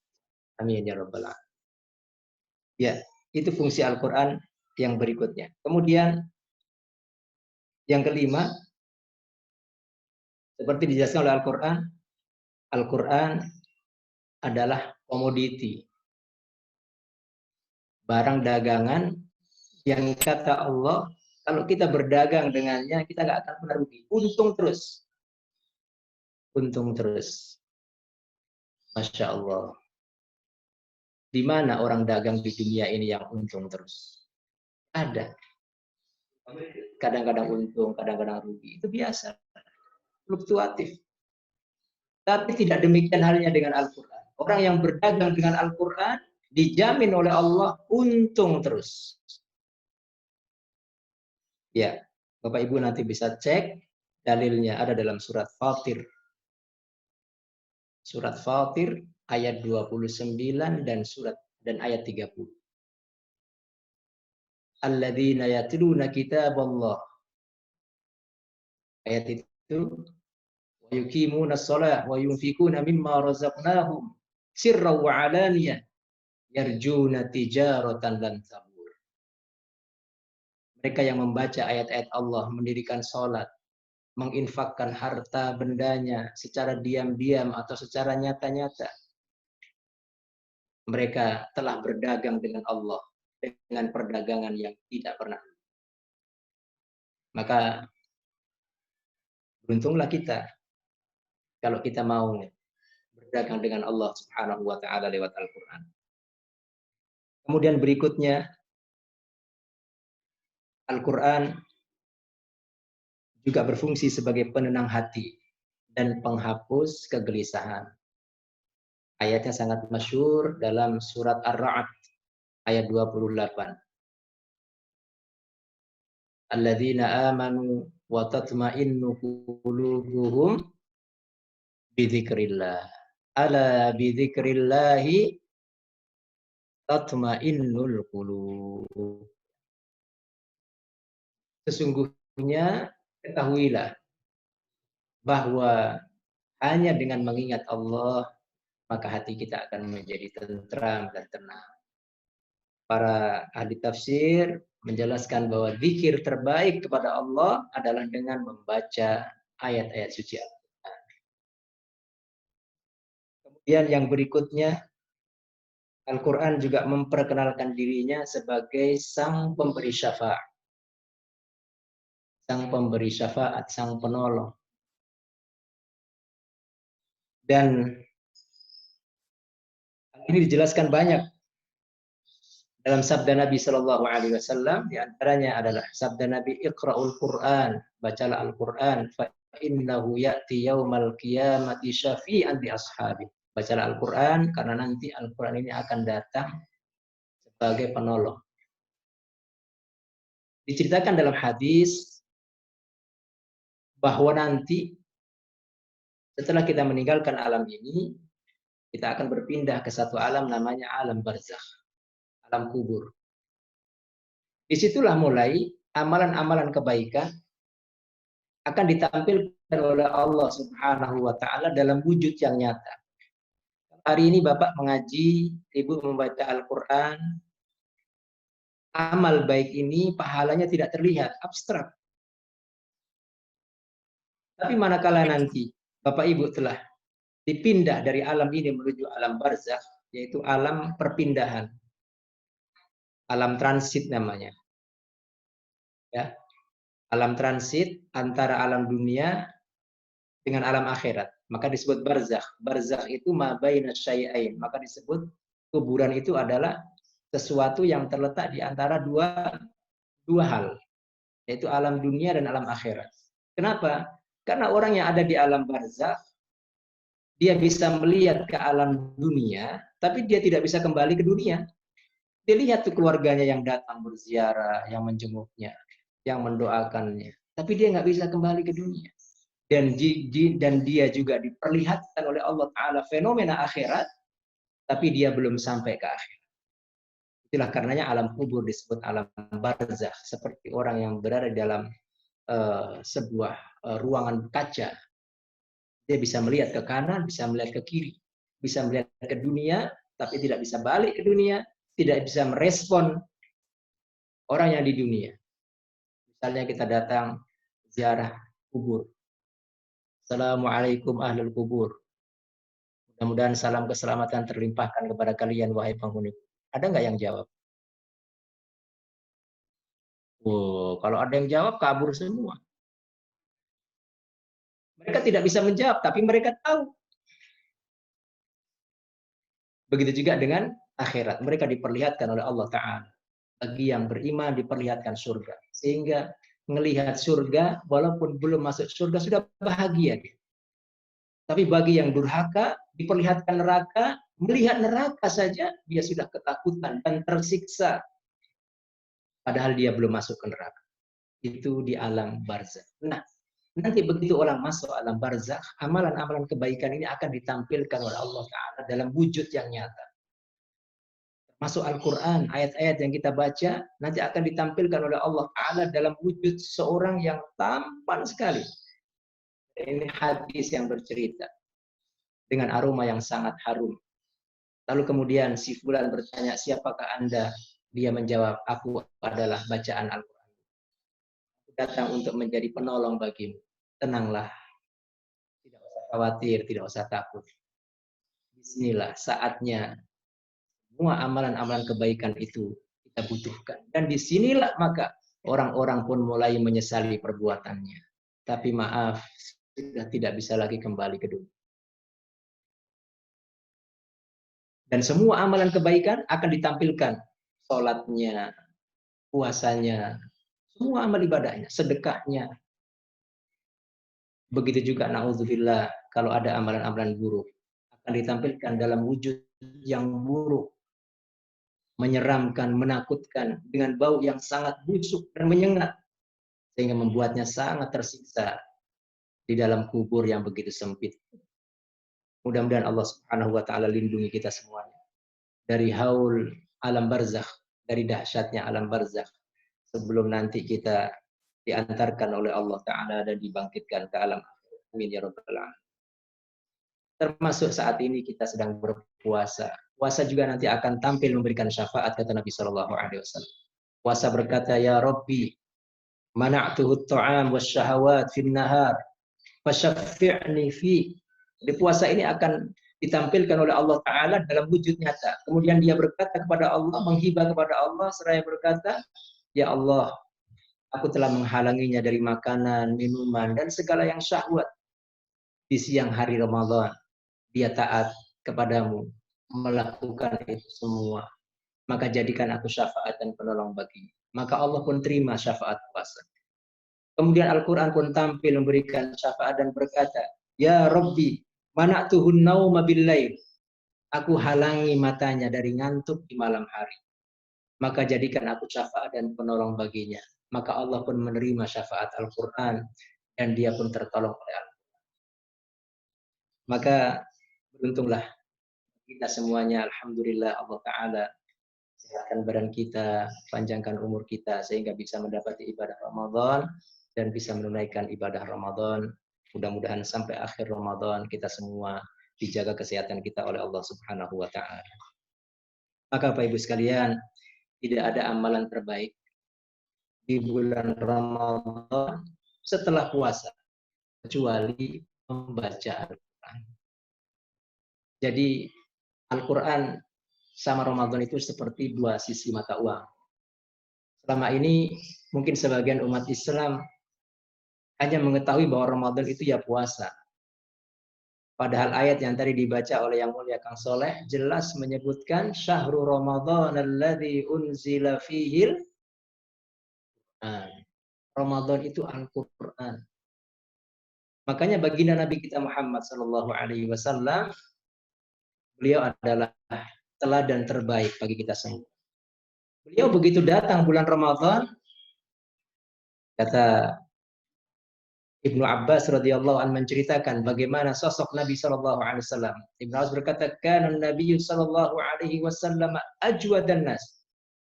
Amin ya rabbal alamin. Ya, itu fungsi Al-Qur'an yang berikutnya. Kemudian yang kelima, seperti dijelaskan oleh Al-Quran, Al-Quran adalah komoditi, barang dagangan yang kata Allah, kalau kita berdagang dengannya, kita nggak akan pernah rugi. Untung terus. Untung terus. Masya Allah. Di mana orang dagang di dunia ini yang untung terus? Ada. Kadang-kadang untung, kadang-kadang rugi. Itu biasa. Fluktuatif. Tapi tidak demikian halnya dengan Al-Quran. Orang yang berdagang dengan Al-Quran dijamin oleh Allah untung terus. Ya, Bapak Ibu nanti bisa cek dalilnya ada dalam surat Fatir. Surat Fatir ayat 29 dan ayat 30. Alladzina yatluna kitaballah. Ayat itu wa yuqimuna shalah wa yunfikuna mimma razaqnahum sirran wa alaniyah yarjuna tijaratan lan tabur. Mereka yang membaca ayat-ayat Allah, mendirikan sholat, menginfakkan harta bendanya secara diam-diam atau secara nyata-nyata. Mereka telah berdagang dengan Allah dengan perdagangan yang tidak pernah. Maka beruntunglah kita kalau kita mau berdagang dengan Allah Subhanahu wa Ta'ala lewat Al-Quran. Kemudian berikutnya, Al-Quran juga berfungsi sebagai penenang hati dan penghapus kegelisahan. Ayatnya sangat masyhur dalam surat Ar-Ra'd ayat 28. Alladzina amanu wa tatma'innu qulubuhum bidzikrillah. Ala bidzikrillahi tatma'innul qulub. Sesungguhnya ketahuilah bahwa hanya dengan mengingat Allah maka hati kita akan menjadi tentram dan tenang. Para ahli tafsir menjelaskan bahwa zikir terbaik kepada Allah adalah dengan membaca ayat-ayat suci Al-Quran. Kemudian yang berikutnya, Al-Quran juga memperkenalkan dirinya sebagai sang pemberi syafaat. Sang pemberi syafaat, sang penolong. Dan ini dijelaskan banyak dalam sabda Nabi Shallallahu Alaihi Wasallam. Di antaranya adalah sabda Nabi, Iqra'ul Quran, bacalah Al-Quran, fa innahu ya'ti yaumal qiyamati syafi'an li ashabi. Bacalah Al-Quran karena nanti Al-Quran ini akan datang sebagai penolong. Diceritakan dalam hadis bahwa nanti setelah kita meninggalkan alam ini, kita akan berpindah ke satu alam namanya alam barzakh, alam kubur. Disitulah mulai amalan-amalan kebaikan akan ditampilkan oleh Allah Subhanahu wa Ta'ala dalam wujud yang nyata. Hari ini Bapak mengaji, Ibu membaca Al-Quran, amal baik ini pahalanya tidak terlihat, abstrak. Tapi manakala nanti Bapak Ibu telah dipindah dari alam ini menuju alam barzakh, yaitu alam perpindahan, alam transit namanya. Ya, alam transit antara alam dunia dengan alam akhirat, maka disebut barzakh. Barzakh itu ma baina syai'ain, maka disebut kuburan itu adalah sesuatu yang terletak di antara dua hal, yaitu alam dunia dan alam akhirat. Kenapa? Karena orang yang ada di alam barzakh, dia bisa melihat ke alam dunia, tapi dia tidak bisa kembali ke dunia. Dia lihat tuh keluarganya yang datang berziarah, yang menjenguknya, yang mendoakannya, tapi dia nggak bisa kembali ke dunia. Dan dia juga diperlihatkan oleh Allah Ta'ala fenomena akhirat, tapi dia belum sampai ke akhirat. Itulah karenanya alam kubur disebut alam barzakh, seperti orang yang berada di dalam sebuah ruangan kaca. Dia bisa melihat ke kanan, bisa melihat ke kiri, bisa melihat ke dunia, tapi tidak bisa balik ke dunia, tidak bisa merespon orang yang di dunia. Misalnya kita datang ziarah kubur. Assalamualaikum ahlul kubur. Mudah-mudahan salam keselamatan terlimpahkan kepada kalian, wahai penghuni. Ada nggak yang jawab? Oh, kalau ada yang jawab, kabur semua. Mereka tidak bisa menjawab, tapi mereka tahu. Begitu juga dengan akhirat. Mereka diperlihatkan oleh Allah Ta'ala. Bagi yang beriman diperlihatkan surga. Sehingga melihat surga, walaupun belum masuk surga, sudah bahagia dia. Tapi bagi yang durhaka, diperlihatkan neraka, melihat neraka saja, dia sudah ketakutan dan tersiksa. Padahal dia belum masuk ke neraka. Itu di alam barzakh. Nah, nanti begitu orang masuk alam barzakh, amalan-amalan kebaikan ini akan ditampilkan oleh Allah Ta'ala dalam wujud yang nyata. Masuk Al-Quran, ayat-ayat yang kita baca, nanti akan ditampilkan oleh Allah Ta'ala dalam wujud seorang yang tampan sekali. Ini hadis yang bercerita dengan aroma yang sangat harum. Lalu kemudian si fulan bertanya, siapakah Anda? Dia menjawab, aku adalah bacaan Al-Quran. Aku datang untuk menjadi penolong bagimu. Tenanglah. Tidak usah khawatir, tidak usah takut. Bismillah, saatnya semua amalan-amalan kebaikan itu kita butuhkan. Dan disinilah maka orang-orang pun mulai menyesali perbuatannya. Tapi maaf, sudah tidak bisa lagi kembali ke dunia. Dan semua amalan kebaikan akan ditampilkan sholatnya, puasanya, semua amal ibadahnya, sedekahnya. Begitu juga na'udzubillah kalau ada amalan-amalan buruk akan ditampilkan dalam wujud yang buruk, menyeramkan, menakutkan dengan bau yang sangat busuk dan menyengat sehingga membuatnya sangat tersiksa di dalam kubur yang begitu sempit. Mudah-mudahan Allah Subhanahu wa taala lindungi kita semuanya dari haul alam barzakh, dari dahsyatnya alam barzakh sebelum nanti kita diantarkan oleh Allah taala dan dibangkitkan ke alam akhir. Amin ya rabbal alamin. Termasuk saat ini kita sedang berpuasa. Puasa juga nanti akan tampil memberikan syafaat, kata Nabi Shallallahu Alaihi Wasallam. Puasa berkata, ya Rabbi, mana'tuhu at-ta'am wasyahawat fin nahar, fasyaffi'ni fi. Di puasa ini akan ditampilkan oleh Allah Ta'ala dalam wujud nyata. Kemudian dia berkata kepada Allah, menghibah kepada Allah, seraya berkata, ya Allah, aku telah menghalanginya dari makanan, minuman, dan segala yang syahwat di siang hari Ramadan. Dia taat kepadamu, melakukan itu semua. Maka jadikan aku syafaat dan penolong baginya. Maka Allah pun terima syafaat puasa. Kemudian Al-Quran pun tampil memberikan syafaat dan berkata, ya Rabbi, mana'tuhun nauma bil-lail. Aku halangi matanya dari ngantuk di malam hari. Maka jadikan aku syafaat dan penolong baginya. Maka Allah pun menerima syafaat Al-Quran dan dia pun tertolong oleh Al-Quran. Maka beruntunglah kita semuanya, alhamdulillah Allah Ta'ala sehatkan badan kita, panjangkan umur kita sehingga bisa mendapati ibadah Ramadan dan bisa menunaikan ibadah Ramadan. Mudah-mudahan sampai akhir Ramadan kita semua dijaga kesehatan kita oleh Allah Subhanahu wa taala. Maka Bapak Ibu sekalian, tidak ada amalan terbaik di bulan Ramadan setelah puasa kecuali membaca Al-Qur'an. Jadi Al-Quran sama Ramadan itu seperti dua sisi mata uang. Selama ini mungkin sebagian umat Islam hanya mengetahui bahwa Ramadan itu ya puasa. Padahal ayat yang tadi dibaca oleh Yang Mulia Kang Soleh jelas menyebutkan syahrul Ramadan alladzi unzila fihil Quran. Ramadan itu Al-Quran. Makanya baginda Nabi kita Muhammad sallallahu alaihi wasallam, beliau adalah teladan terbaik bagi kita semua. Beliau begitu datang bulan Ramadan, kata Ibnu Abbas radhiyallahu anhu menceritakan bagaimana sosok Nabi sallallahu alaihi wasallam. Ibnu Abbas berkata, "Kana Nabi sallallahu alaihi wasallam ajwadan nas."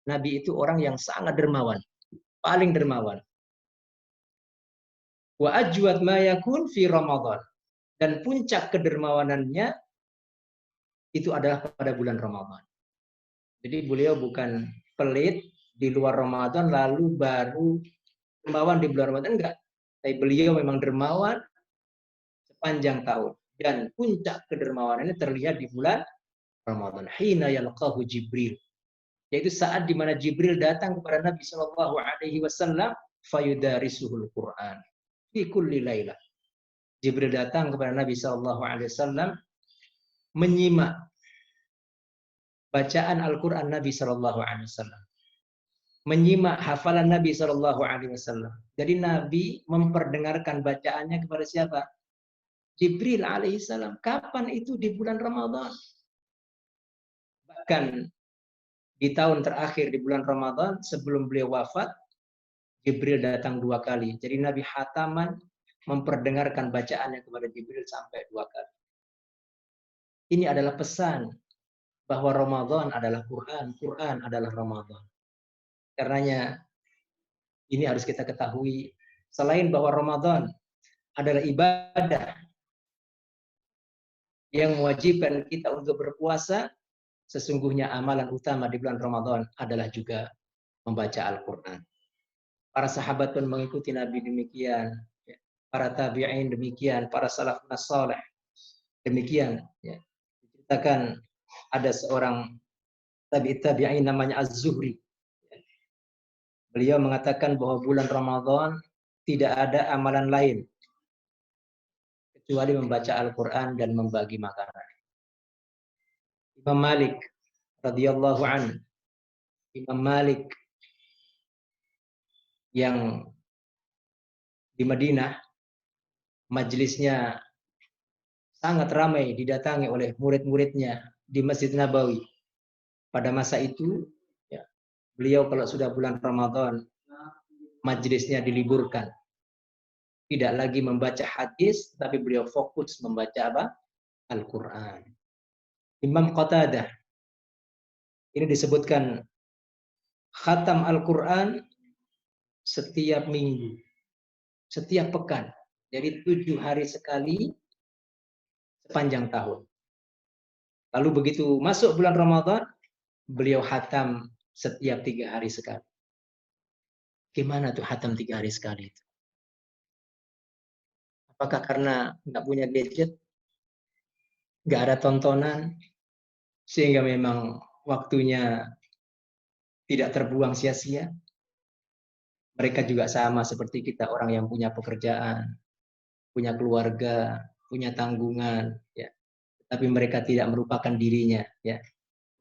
Nabi itu orang yang sangat dermawan, paling dermawan. Wa ajwad ma yakun fi Ramadan. Dan puncak kedermawanannya itu adalah pada bulan Ramadan. Jadi beliau bukan pelit di luar Ramadan lalu baru dermawan di bulan Ramadan, enggak. Tapi beliau memang dermawan sepanjang tahun dan puncak kedermawanannya terlihat di bulan Ramadan. Hina yalqahu Jibril, yaitu saat di mana Jibril datang kepada Nabi Shallallahu Alaihi Wasallam, fayudarisuhul Quran fi kulli lailah. Jibril datang kepada Nabi Shallallahu Alaihi Wasallam menyimak bacaan Al-Quran Nabi Shallallahu Alaihi Wasallam, menyimak hafalan Nabi Shallallahu Alaihi Wasallam. Jadi Nabi memperdengarkan bacaannya kepada siapa? Jibril alaihissalam. Kapan itu? Di bulan Ramadan. Bahkan di tahun terakhir di bulan Ramadan sebelum beliau wafat, Jibril datang 2 kali. Jadi Nabi hataman memperdengarkan bacaannya kepada Jibril sampai 2 kali. Ini adalah pesan bahwa Ramadan adalah Quran, Quran adalah Ramadan. Karenanya ini harus kita ketahui, selain bahwa Ramadan adalah ibadah yang mewajibkan kita untuk berpuasa, sesungguhnya amalan utama di bulan Ramadan adalah juga membaca Al-Quran. Para sahabat pun mengikuti Nabi demikian, para tabi'in demikian, para salafun salih demikian. Diceritakan ada seorang tabi'in namanya Az-Zuhri. Beliau mengatakan bahwa bulan Ramadan tidak ada amalan lain kecuali membaca Al-Quran dan membagi makanan. Imam Malik radhiyallahu anhu, Imam Malik yang di Madinah, majelisnya sangat ramai didatangi oleh murid-muridnya di Masjid Nabawi. Pada masa itu, ya, beliau kalau sudah bulan Ramadan, majelisnya diliburkan. Tidak lagi membaca hadis, tapi beliau fokus membaca apa? Al-Quran. Imam Qatadah, ini disebutkan khatam Al-Quran setiap minggu, setiap pekan. Jadi 7 hari sekali sepanjang tahun. Lalu begitu masuk bulan Ramadan, beliau khatam setiap 3 hari sekali. Gimana tuh khatam 3 hari sekali itu? Apakah karena nggak punya gadget, nggak ada tontonan, sehingga memang waktunya tidak terbuang sia-sia? Mereka juga sama seperti kita, orang yang punya pekerjaan, punya keluarga, punya tanggungan, ya. Tapi mereka tidak melupakan dirinya, ya.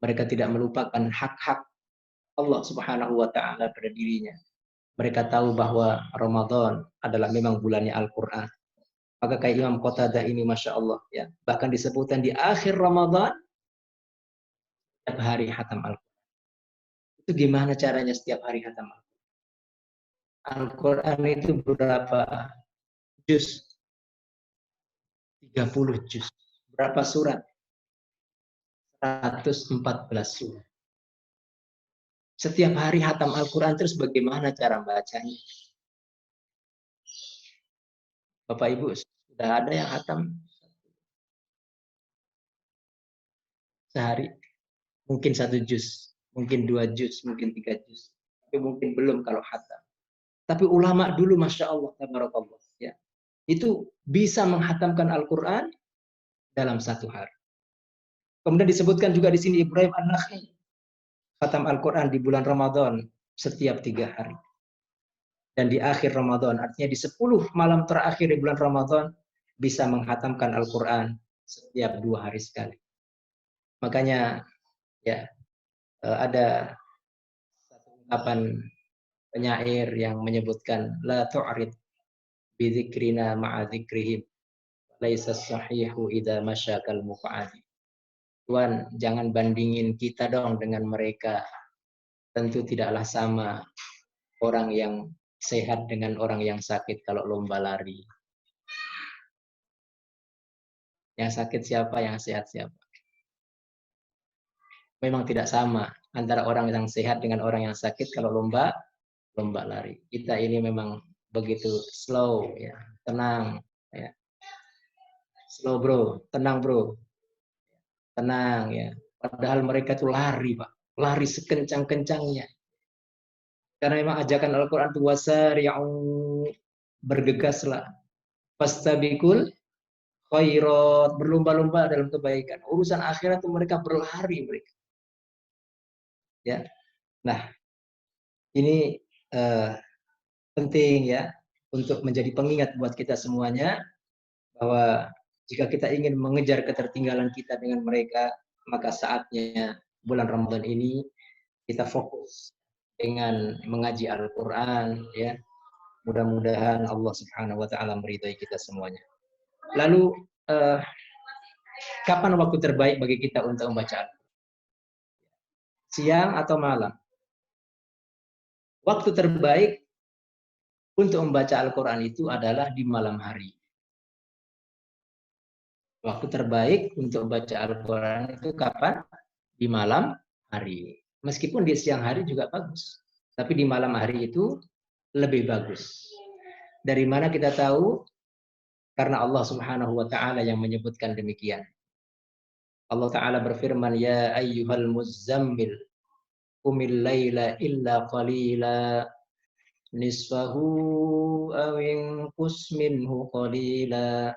Mereka tidak melupakan hak-hak Allah Subhanahu wa taala pada dirinya. Mereka tahu bahwa Ramadan adalah memang bulannya Al-Qur'an. Maka kayak Imam Qatadah ini Masya Allah, ya. Bahkan disebutkan di akhir Ramadan setiap hari khatam Al-Qur'an. Itu gimana caranya setiap hari khatam Al-Qur'an? Al-Qur'an itu berapa juz? 30 juz. Berapa surat? 114 surat. Setiap hari khatam Al-Quran, terus bagaimana cara bacanya? Bapak Ibu, sudah ada yang khatam sehari? Mungkin 1 juz, mungkin 2 juz, mungkin 3 juz. Tapi mungkin belum kalau khatam. Tapi ulama dulu Masya Allah, tabarakallah, ya, itu bisa menghatamkan Al-Quran dalam 1 hari. Kemudian disebutkan juga di sini Ibrahim An-Nakhi khatam Al-Quran di bulan Ramadan setiap 3 hari. Dan di akhir Ramadan, artinya di 10 malam terakhir di bulan Ramadan, bisa menghatamkan Al-Quran setiap 2 hari sekali. Makanya ya ada satu ungkapan penyair yang menyebutkan la tu'rid bi dzikrina ma'a dzikrihim laisa sahihu idza masyakal muqa'adi. Tuhan, jangan bandingin kita dong dengan mereka. Tentu tidaklah sama orang yang sehat dengan orang yang sakit kalau lomba lari. Yang sakit siapa, yang sehat siapa? Memang tidak sama antara orang yang sehat dengan orang yang sakit kalau lomba lari. Kita ini memang begitu slow, ya, tenang, ya. Slow bro, tenang bro, tenang ya. Padahal mereka itu lari Pak, lari sekencang-kencangnya. Karena memang ajakan Al-Quran itu wasari'u, bergegaslah, fastabikul khairat, berlomba-lomba dalam kebaikan. Urusan akhirat itu mereka berlari mereka. Ya, nah ini penting ya untuk menjadi pengingat buat kita semuanya bahwa jika kita ingin mengejar ketertinggalan kita dengan mereka, maka saatnya bulan Ramadan ini kita fokus dengan mengaji Al-Quran, ya. Mudah-mudahan Allah Subhanahu wa taala meridai kita semuanya. Lalu kapan waktu terbaik bagi kita untuk membaca Al-Quran? Siang atau malam? Waktu terbaik untuk membaca Al-Quran itu adalah di malam hari. Waktu terbaik untuk membaca Al-Quran itu kapan? Di malam hari. Meskipun di siang hari juga bagus. Tapi di malam hari itu lebih bagus. Dari mana kita tahu? Karena Allah Subhanahu wa taala yang menyebutkan demikian. Allah taala berfirman, ya ayyuhal muzammil qumil laila illa qalila nisfahu aw inqus minhu qalila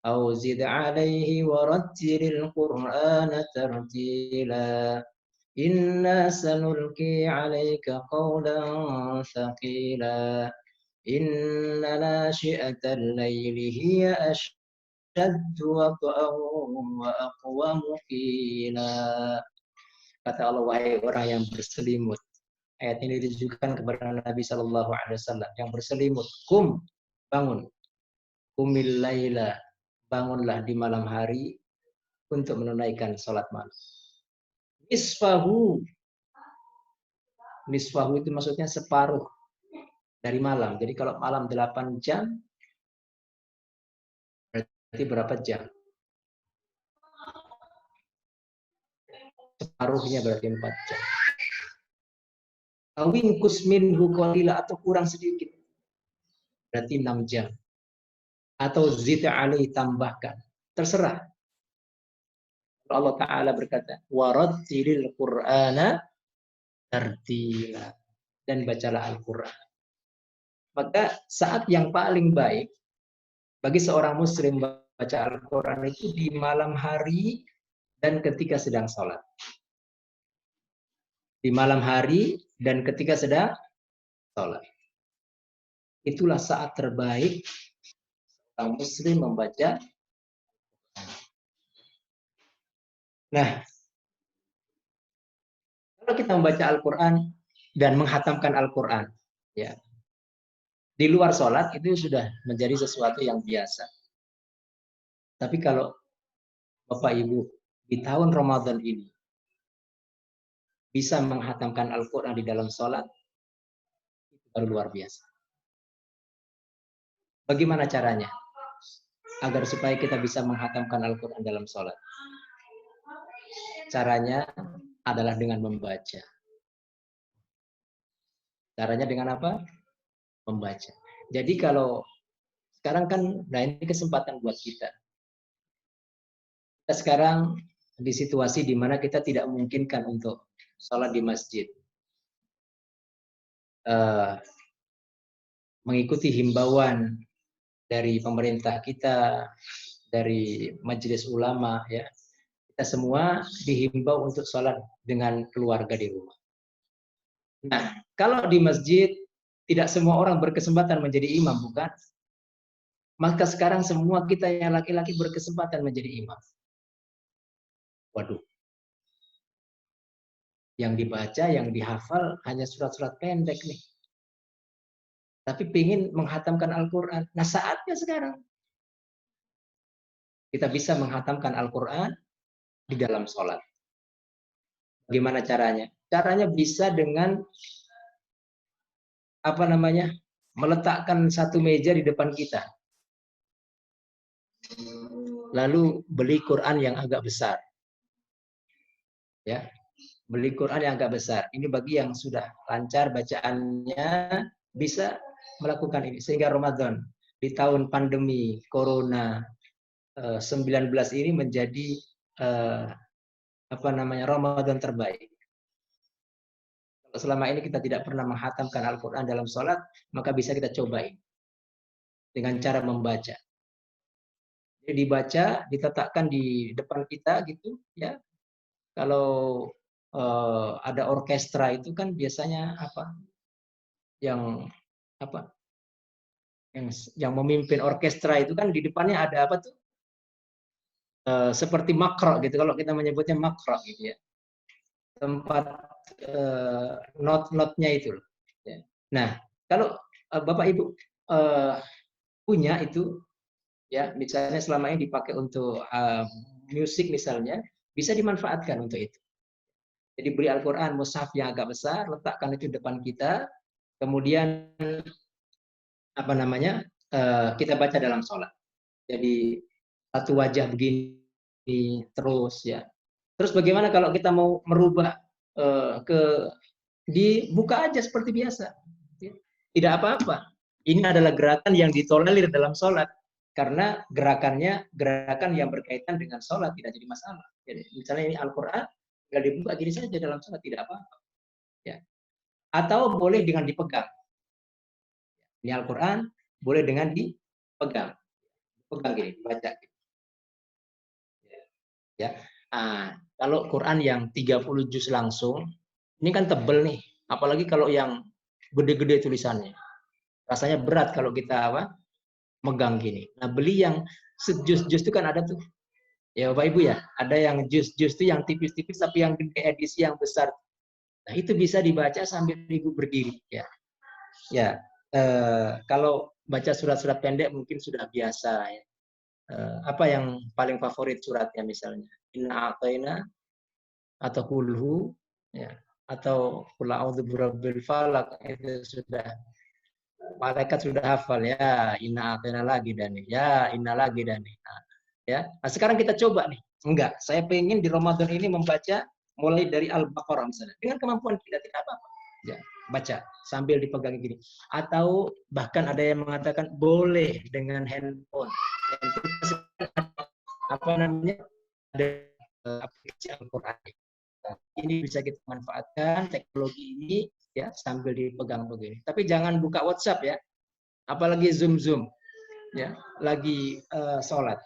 aw zid alayhi warattilil qur'ana tartila inna sanulqi alayka qawlan thaqila inna nashi'atal layli hiya ashaddu wat'an wa aqwamu qila. Kata Allah, wahai orang yang berselimut, Ayat ini ditujukan kepada Nabi Shallallahu Alaihi Wasallam yang berselimut. Kum, bangun. Kumil laila, bangunlah di malam hari untuk menunaikan sholat malam. Nisfahu, nisfahu itu maksudnya separuh dari malam. Jadi kalau malam 8 jam, berarti berapa jam? Separuhnya berarti 4 jam. Awingkus minhu qalila, atau kurang sedikit, berarti 6 jam. Atau zid alaihi, tambahkan, terserah. Allah Ta'ala berkata, warattilil Qur'ana tartila, dan bacalah Al-Quran. Maka saat yang paling baik bagi seorang muslim baca Al-Quran itu di malam hari dan ketika sedang sholat. Di malam hari dan ketika sedang sholat. Itulah saat terbaik seorang muslim membaca. Nah, kalau kita membaca Al-Quran dan menghatamkan Al-Quran, ya, di luar sholat itu sudah menjadi sesuatu yang biasa. Tapi kalau Bapak Ibu di tahun Ramadan ini bisa menghatamkan Al-Quran di dalam sholat, itu baru luar biasa. Bagaimana caranya? Agar supaya kita bisa menghatamkan Al-Quran dalam sholat. Caranya adalah dengan membaca. Caranya dengan apa? Membaca. Jadi kalau sekarang kan, nah ini kesempatan buat kita. Kita sekarang di situasi di mana kita tidak memungkinkan untuk sholat di masjid. Mengikuti himbauan dari pemerintah kita, dari majelis ulama, ya, kita semua dihimbau untuk sholat dengan keluarga di rumah. Nah, kalau di masjid tidak semua orang berkesempatan menjadi imam, bukan? Maka sekarang semua kita yang laki-laki berkesempatan menjadi imam. Waduh. Yang dibaca, yang dihafal hanya surat-surat pendek nih. Tapi ingin menghatamkan Al-Quran. Nah, saatnya sekarang. Kita bisa menghatamkan Al-Quran di dalam sholat. Bagaimana caranya? Caranya bisa dengan meletakkan satu meja di depan kita. Lalu beli Quran yang agak besar. Ya. Beli Quran yang agak besar. Ini bagi yang sudah lancar bacaannya bisa melakukan ini sehingga Ramadan di tahun pandemi Corona 19 ini menjadi Ramadan terbaik. Kalau selama ini kita tidak pernah menghatamkan Al-Quran dalam sholat, maka bisa kita cobain dengan cara membaca. Jadi dibaca, diletakkan di depan kita gitu, ya. Kalau ada orkestra itu kan biasanya yang memimpin orkestra itu kan di depannya ada apa tuh? Seperti makro gitu, kalau kita menyebutnya makro gitu ya. Tempat not-notnya itu. Ya. Nah, kalau Bapak Ibu punya itu, ya, misalnya selama ini dipakai untuk musik misalnya, bisa dimanfaatkan untuk itu. Jadi beli Al-Quran mushaf yang agak besar, letakkan itu di depan kita, kemudian kita baca dalam sholat. Jadi satu wajah begini terus, ya. Terus bagaimana kalau kita mau merubah dibuka aja seperti biasa, ya. Tidak apa-apa. Ini adalah gerakan yang ditolerir dalam sholat karena gerakan yang berkaitan dengan sholat, tidak jadi masalah. Jadi misalnya ini Al-Quran tinggal dibuka gini saja dalam sholat, tidak apa-apa, ya. Atau boleh dengan dipegang. Ini Al-Quran boleh dengan dipegang, gini, baca. Ya. Kalau Quran yang 30 juz langsung, ini kan tebel nih. Apalagi kalau yang gede-gede tulisannya, rasanya berat kalau kita megang gini. Nah, beli yang sejuz-juz itu kan ada tuh. Ya Bapak Ibu ya, ada yang juz-juz itu yang tipis-tipis tapi yang gede edisi yang besar. Nah, itu bisa dibaca sambil ibu berdiri ya. Ya, kalau baca surat-surat pendek mungkin sudah biasa ya. Apa yang paling favorit suratnya misalnya? Inna a'tayna atau kulhu ya, atau qul a'udzu birabbil falaq, itu sudah malaikat sudah hafal ya. Inna a'tayna lagi dan ya, inna lagi dan ya. Nah, sekarang kita coba nih. Enggak, saya pengen di Ramadan ini membaca mulai dari Al-Baqarah misalnya. Dengan kemampuan kita tidak apa-apa. Ya, baca sambil dipegang gini. Atau bahkan ada yang mengatakan boleh dengan handphone. Apa namanya? Ada aplikasi Al-Qur'an. Ini bisa kita manfaatkan teknologi ini ya sambil dipegang begini. Tapi jangan buka WhatsApp ya. Apalagi Zoom ya, lagi sholat.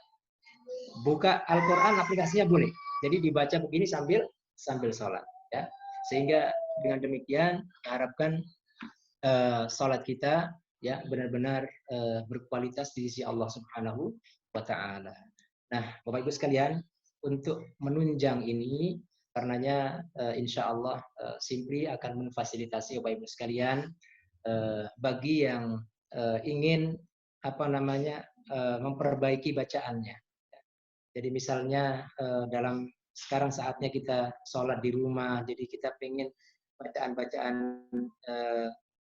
Buka Al-Qur'an aplikasinya boleh. Jadi dibaca begini sambil sholat ya. Sehingga dengan demikian harapkan sholat kita ya benar-benar berkualitas di sisi Allah Subhanahu wa taala. Nah, Bapak Ibu sekalian, untuk menunjang ini karenanya insya Allah Simply akan memfasilitasi Bapak Ibu sekalian bagi yang ingin apa namanya memperbaiki bacaannya. Jadi misalnya dalam sekarang saatnya kita sholat di rumah, jadi kita pengen bacaan-bacaan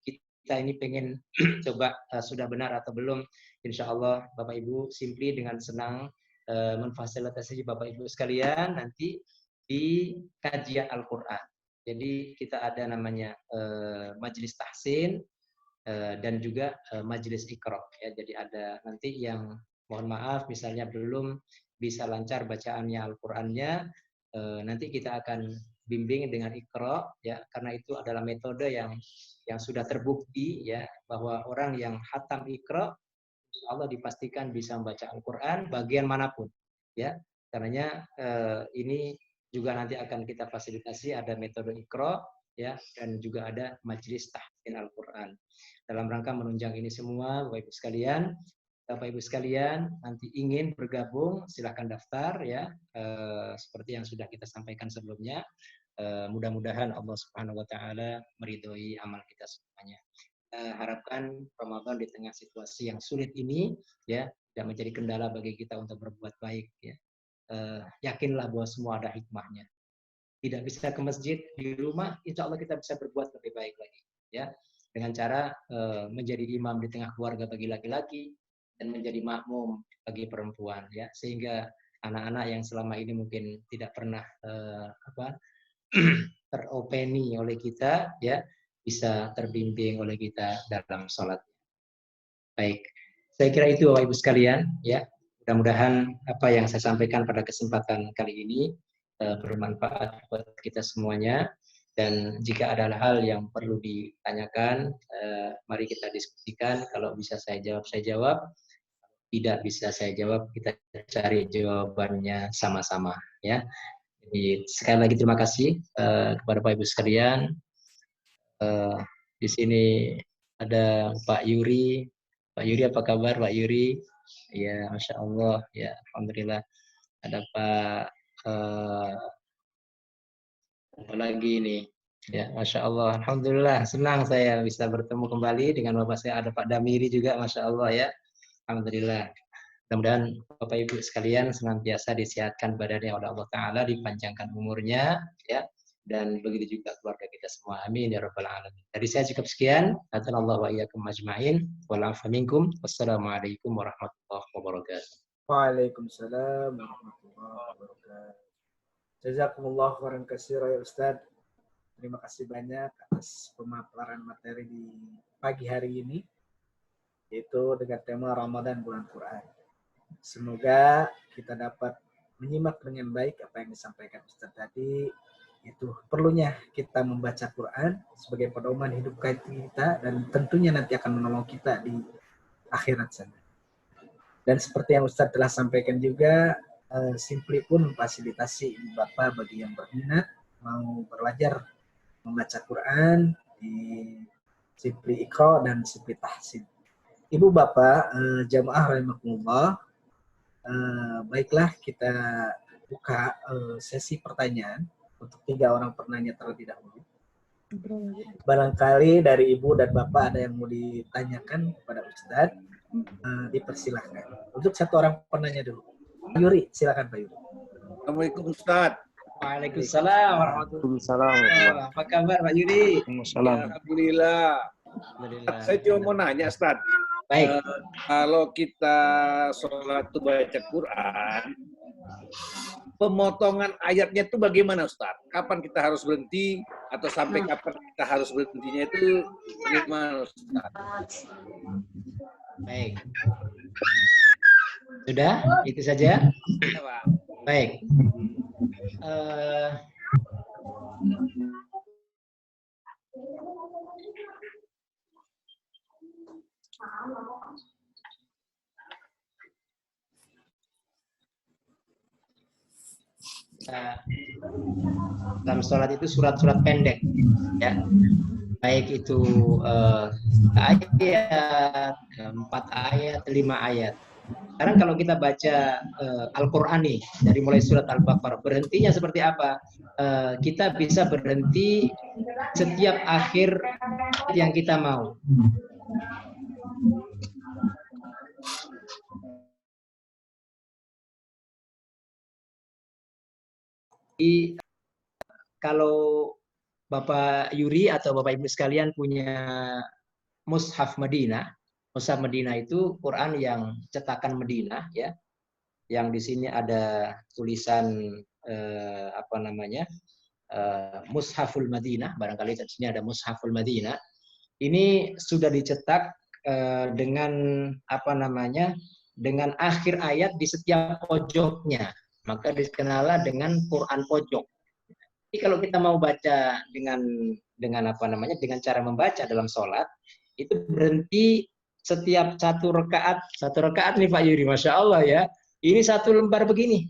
kita ini pengen coba sudah benar atau belum. Insya Allah Bapak Ibu Simply dengan senang memfasilitasi Bapak Ibu sekalian nanti di kajian Al-Quran. Jadi kita ada namanya majelis tahsin dan juga majelis iqra. Ya, jadi ada nanti yang mohon maaf misalnya belum bisa lancar bacaannya Al-Qur'annya, nanti kita akan bimbing dengan iqra ya, karena itu adalah metode yang sudah terbukti ya bahwa orang yang khatam iqra Allah dipastikan bisa membaca Al-Qur'an bagian manapun ya. Karenanya ini juga nanti akan kita fasilitasi ada metode iqra ya dan juga ada majelis tahsin Al-Qur'an. Dalam rangka menunjang ini semua Bapak Ibu sekalian, Bapak Ibu sekalian nanti ingin bergabung silakan daftar ya seperti yang sudah kita sampaikan sebelumnya. Mudah-mudahan Allah Subhanahu wa taala meridhoi amal kita semuanya. Harapkan Ramadan di tengah situasi yang sulit ini ya tidak menjadi kendala bagi kita untuk berbuat baik ya. Yakinlah bahwa semua ada hikmahnya. Tidak bisa ke masjid di rumah, insya Allah kita bisa berbuat lebih baik lagi ya dengan cara menjadi imam di tengah keluarga bagi laki-laki dan menjadi makmum bagi perempuan ya, sehingga anak-anak yang selama ini mungkin tidak pernah teropeni oleh kita ya bisa terbimbing oleh kita dalam sholat. Baik, saya kira itu Bapak Ibu sekalian ya. Mudah-mudahan apa yang saya sampaikan pada kesempatan kali ini bermanfaat buat kita semuanya. Dan jika ada hal yang perlu ditanyakan, mari kita diskusikan. Kalau bisa saya jawab. Tidak bisa saya jawab, kita cari jawabannya sama-sama ya. Jadi sekali lagi terima kasih kepada Bapak Ibu sekalian. Di sini ada Pak Yuri. Pak Yuri apa kabar Pak Yuri? Ya, Masya Allah ya, alhamdulillah. Ada Pak apa lagi nih? Ya, Masya Allah. Alhamdulillah, senang saya bisa bertemu kembali dengan Bapak saya. Ada Pak Damiri juga, Masya Allah ya. Alhamdulillah. Mudah-mudahan Bapak Ibu sekalian senantiasa disehatkan badannya oleh Allah Ta'ala, dipanjangkan umurnya, ya, dan begitu juga keluarga kita semua. Amin ya rabbal alamin. Dari saya cukup sekian. Hadanallahu wa iyyakum ajma'in. Wal afu minkum. Wassalamualaikum warahmatullahi wabarakatuh. Waalaikumsalam warahmatullahi wabarakatuh. Jazakumullah khairan katsira ya Ustaz. Terima kasih banyak atas pemaparan materi di pagi hari ini, yaitu dengan tema Ramadan bulan Quran. Semoga kita dapat menyimak dengan baik apa yang disampaikan Ustaz tadi. Itu perlunya kita membaca Quran sebagai pedoman hidup kita dan tentunya nanti akan menolong kita di akhirat sana. Dan seperti yang Ustaz telah sampaikan juga, Simply pun memfasilitasi Bapak bagi yang berminat mau belajar membaca Quran di Simply Iqra dan Simply Tahsin. Ibu Bapak, jamaah rahimakumullah, baiklah kita buka sesi pertanyaan untuk 3 orang penanya terlebih dahulu. Barangkali dari Ibu dan Bapak ada yang mau ditanyakan kepada Ustadz, dipersilahkan. Untuk satu orang penanya dulu. Pak Yuri, silakan Pak Yuri. Assalamualaikum Ustaz. Waalaikumsalam warahmatullahi wabarakatuh. Apa kabar Pak Yuri? Alhamdulillah. Saya cuma mau nanya Ustaz. Baik. Kalau kita sholat itu baca Quran, pemotongan ayatnya itu bagaimana Ustaz? Kapan kita harus berhenti atau sampai kapan kita harus berhentinya itu bagaimana Ustaz? Baik. Sudah? Itu saja? Ya, Pak. Baik. Dalam sholat itu surat-surat pendek, ya, baik itu ayat, 4 ayat, 5 ayat. Sekarang kalau kita baca Al-Quran nih, dari mulai surat Al-Baqarah, berhentinya seperti apa? Kita bisa berhenti setiap akhir yang kita mau. Jadi, kalau Bapak Yuri atau Bapak Ibu sekalian punya Mushaf Madinah, Mushaf Madinah itu Quran yang cetakan Madinah, ya, yang di sini ada tulisan Mushaful Madinah, barangkali di sini ada Mushaful Madinah. Ini sudah dicetak dengan dengan akhir ayat di setiap pojoknya, maka dikenal dengan Quran pojok. Jadi kalau kita mau baca dengan cara membaca dalam sholat, itu berhenti setiap satu rakaat nih Pak Yuri, Masya Allah ya, ini satu lembar begini.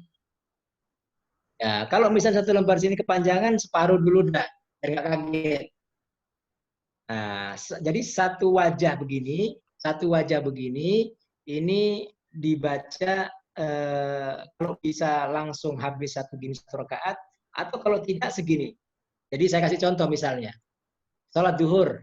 Ya, kalau misalnya satu lembar sini kepanjangan, separuh dulu dah, biar nggak kaget. Nah, jadi satu wajah begini, ini dibaca kalau bisa langsung habis satu rakaat, atau kalau tidak segini. Jadi saya kasih contoh misalnya, sholat duhur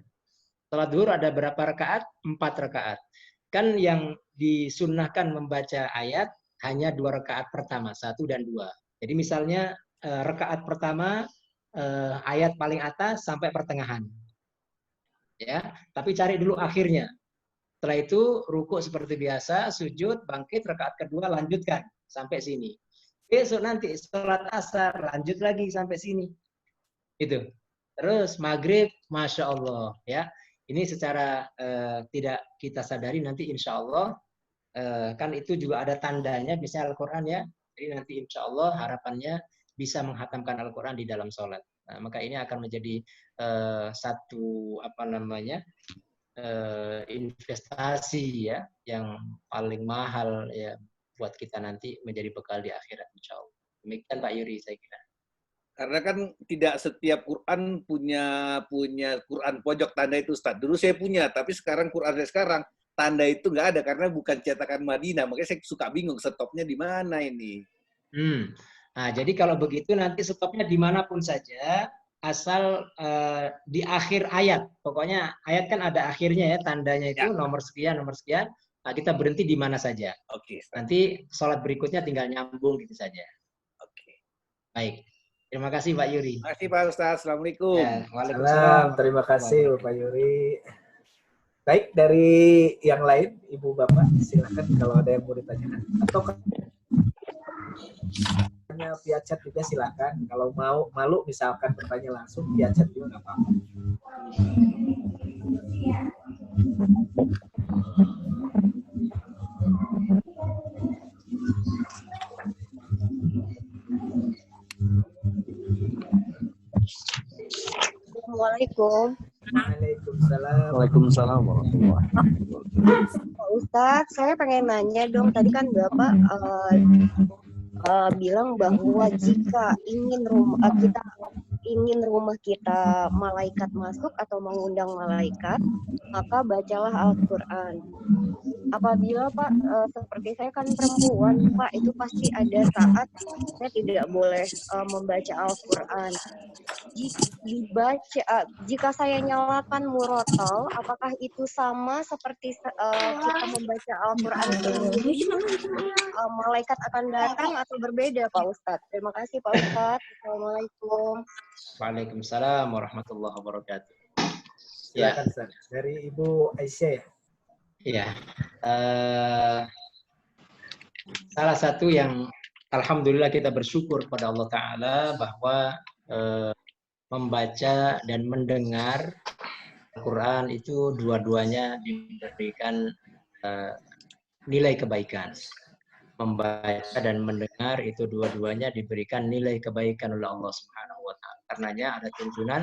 ada berapa rakaat? 4 rakaat. Kan yang disunnahkan membaca ayat hanya 2 rakaat pertama, 1 dan 2. Jadi misalnya rakaat pertama ayat paling atas sampai pertengahan. Ya, tapi cari dulu akhirnya. Setelah itu rukuk seperti biasa, sujud, bangkit, rakaat kedua lanjutkan sampai sini. Besok nanti sholat asar lanjut lagi sampai sini. Itu. Terus maghrib, Masya Allah ya. Ini secara tidak kita sadari nanti insya Allah kan itu juga ada tandanya misalnya Al-Quran ya. Jadi nanti insya Allah harapannya bisa menghatamkan Al-Quran di dalam sholat. Nah, maka ini akan menjadi satu investasi ya yang paling mahal ya buat kita nanti menjadi bekal di akhirat insya Allah. Demikian Pak Yuri saya kira. Karena kan tidak setiap Quran punya Quran pojok tanda itu Ustaz. Dulu saya punya, tapi sekarang Quran saya sekarang tanda itu nggak ada karena bukan cetakan Madinah. Makanya saya suka bingung stopnya di mana ini. Nah, jadi kalau begitu nanti stopnya dimanapun saja, asal di akhir ayat. Pokoknya ayat kan ada akhirnya ya, tandanya itu ya. nomor sekian. Nah, kita berhenti di mana saja. Oke. Nanti sholat berikutnya tinggal nyambung gitu saja. Oke. Baik. Terima kasih Pak Yuri. Terima kasih Pak Ustaz. Assalamualaikum. Ya, Waalaikumsalam. Terima kasih Pak Yuri. Baik, dari yang lain, Ibu Bapak, silakan kalau ada yang mau ditanyakan. Atau tanya via chat juga silakan. Kalau mau malu misalkan bertanya langsung via chat juga nggak apa-apa. Assalamualaikum. Waalaikumsalam. Waalaikumsalam warahmatullahi wabarakatuh. Pak Ustadz, saya pengen nanya dong. Tadi kan Bapak bilang bahwa jika ingin kita ingin rumah kita malaikat masuk atau mengundang malaikat, maka bacalah Al-Quran. Apabila Pak, seperti saya kan perempuan Pak, itu pasti ada saat saya tidak boleh membaca Al-Quran. Jika saya nyalakan murotal, apakah itu sama seperti kita membaca Al-Quran sendiri? Malaikat akan datang atau berbeda Pak Ustadz? Terima kasih Pak Ustadz. Assalamualaikum. Waalaikumsalam warahmatullahi wabarakatuh. Silakan Ustaz. Dari Ibu Aisyah. Ya, salah satu yang alhamdulillah kita bersyukur kepada Allah Ta'ala bahwa membaca dan mendengar Al-Quran itu dua-duanya diberikan nilai kebaikan. Membaca dan mendengar itu dua-duanya diberikan nilai kebaikan oleh Allah Subhanahu wa Ta'ala. Karenanya ada tuntunan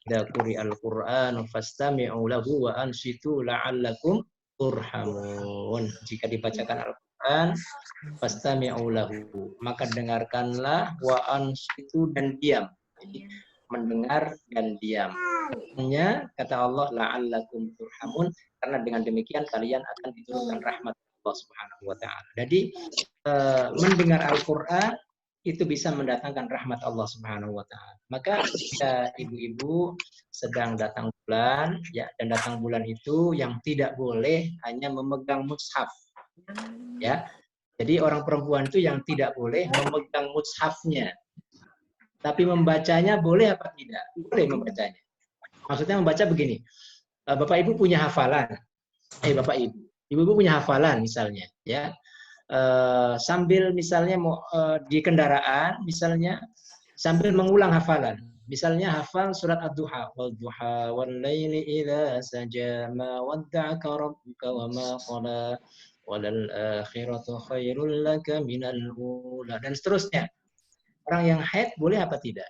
idza quri'al Qur'an fastami'u lahu wa ansitu la'allakum turhamun. Jika dibacakan Al-Quran fastami'u lahu, maka dengarkanlah, wa ansitu, dan diam. Jadi mendengar dan diam. Hanya kata Allah la'allakum turhamun, karena dengan demikian kalian akan diturunkan rahmat Allah Subhanahu wa Ta'ala. Jadi mendengar Al-Quran itu bisa mendatangkan rahmat Allah Subhanahu wa Ta'ala. Maka ketika ibu-ibu sedang datang bulan, ya, dan datang bulan itu yang tidak boleh hanya memegang mushaf. Ya. Jadi orang perempuan itu yang tidak boleh memegang mushafnya. Tapi membacanya boleh apa tidak? Boleh membacanya. Maksudnya membaca begini. Bapak Ibu punya hafalan. Bapak Ibu. Ibu-ibu punya hafalan misalnya, ya. Sambil misalnya mau di kendaraan misalnya sambil mengulang hafalan. Misalnya hafal surat Ad-Duha, wal duha wal laili idza saja ma wadda'aka rabbuka wa ma qala walal akhiratu khairul laka minal ula, dan seterusnya. Orang yang haid boleh apa tidak?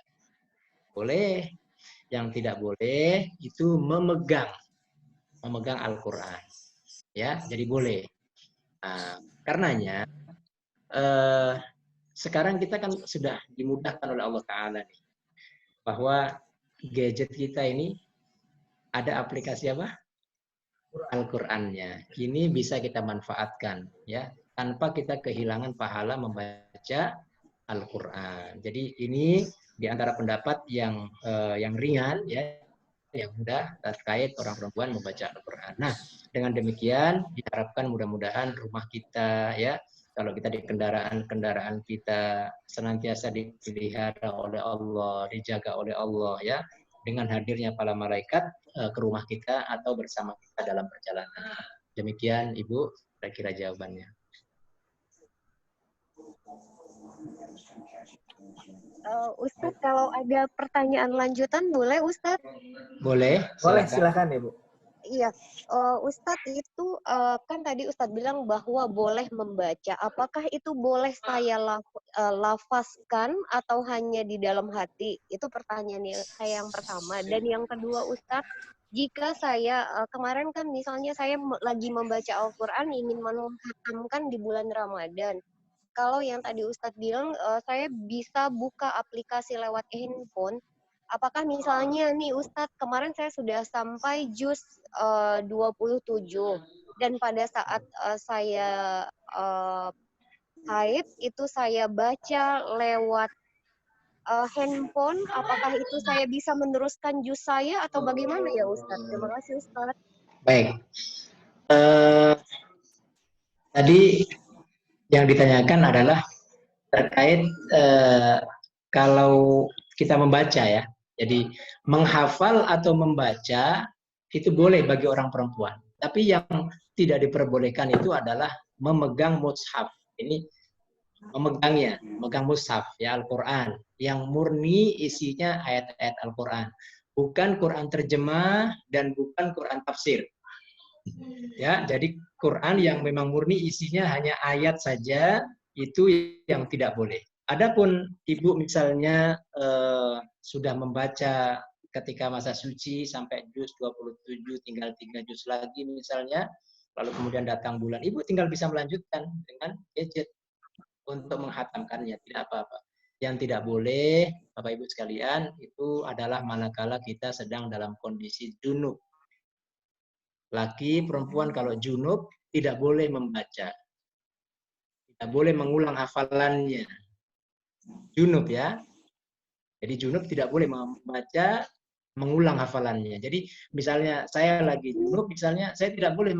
Boleh. Yang tidak boleh itu memegang Al-Quran. Ya, jadi boleh. Nah, karenanya sekarang kita kan sudah dimudahkan oleh Allah Ta'ala nih, bahwa gadget kita ini ada aplikasi apa? Al-Qur'annya. Ini bisa kita manfaatkan, ya, tanpa kita kehilangan pahala membaca Al-Qur'an. Jadi ini di antara pendapat yang ringan, ya, yang mudah terkait orang perempuan membaca Al-Qur'an. Nah, dengan demikian diharapkan mudah-mudahan rumah kita, ya, kalau kita di kendaraan kita senantiasa dipelihara oleh Allah, dijaga oleh Allah, ya, dengan hadirnya para malaikat ke rumah kita atau bersama kita dalam perjalanan. Demikian Ibu, kira-kira jawabannya. Ustadz, kalau ada pertanyaan lanjutan boleh Ustadz? Boleh. Boleh, silakan Ibu. Iya, Ustadz itu kan tadi Ustadz bilang bahwa boleh membaca. Apakah itu boleh saya lafazkan atau hanya di dalam hati? Itu pertanyaan saya yang pertama. Dan yang kedua Ustadz, jika saya kemarin kan misalnya saya lagi membaca Al-Quran ingin menghatamkan di bulan Ramadan. Kalau yang tadi Ustadz bilang saya bisa buka aplikasi lewat handphone. Apakah misalnya nih Ustadz, kemarin saya sudah sampai juz 27 dan pada saat saya haid itu saya baca lewat handphone, apakah itu saya bisa meneruskan juz saya atau bagaimana ya Ustadz? Terima kasih Ustadz. Baik. Tadi yang ditanyakan adalah terkait kalau kita membaca, ya. Jadi menghafal atau membaca itu boleh bagi orang perempuan. Tapi yang tidak diperbolehkan itu adalah memegang mushaf. Ini memegangnya, memegang mushaf, ya, Al-Quran. Yang murni isinya ayat-ayat Al-Quran. Bukan Quran terjemah dan bukan Quran tafsir. Ya, jadi Quran yang memang murni isinya hanya ayat saja, itu yang tidak boleh. Adapun Ibu misalnya sudah membaca ketika masa suci sampai juz 27, tinggal 3 juz lagi misalnya, lalu kemudian datang bulan, Ibu tinggal bisa melanjutkan dengan gadget untuk menghatamkannya, tidak apa-apa. Yang tidak boleh, Bapak Ibu sekalian, itu adalah manakala kita sedang dalam kondisi junub. Laki, perempuan kalau junub tidak boleh membaca. Tidak boleh mengulang hafalannya. Junub ya. Jadi junub tidak boleh membaca, mengulang hafalannya. Jadi misalnya saya lagi junub, misalnya saya tidak boleh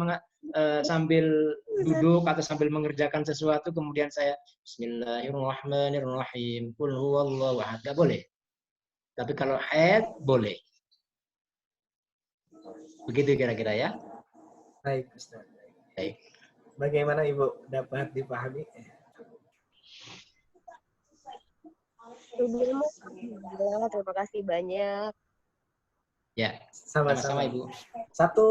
sambil duduk atau sambil mengerjakan sesuatu kemudian saya Bismillahirrahmanirrahim. Qul huwallahu ahad. Enggak boleh. Tapi kalau haid boleh. Begitu kira-kira ya. Baik, Ustaz. Baik. Bagaimana Ibu dapat dipahami? Ilmu, terima kasih banyak. Ya, Sama-sama. Ibu. Satu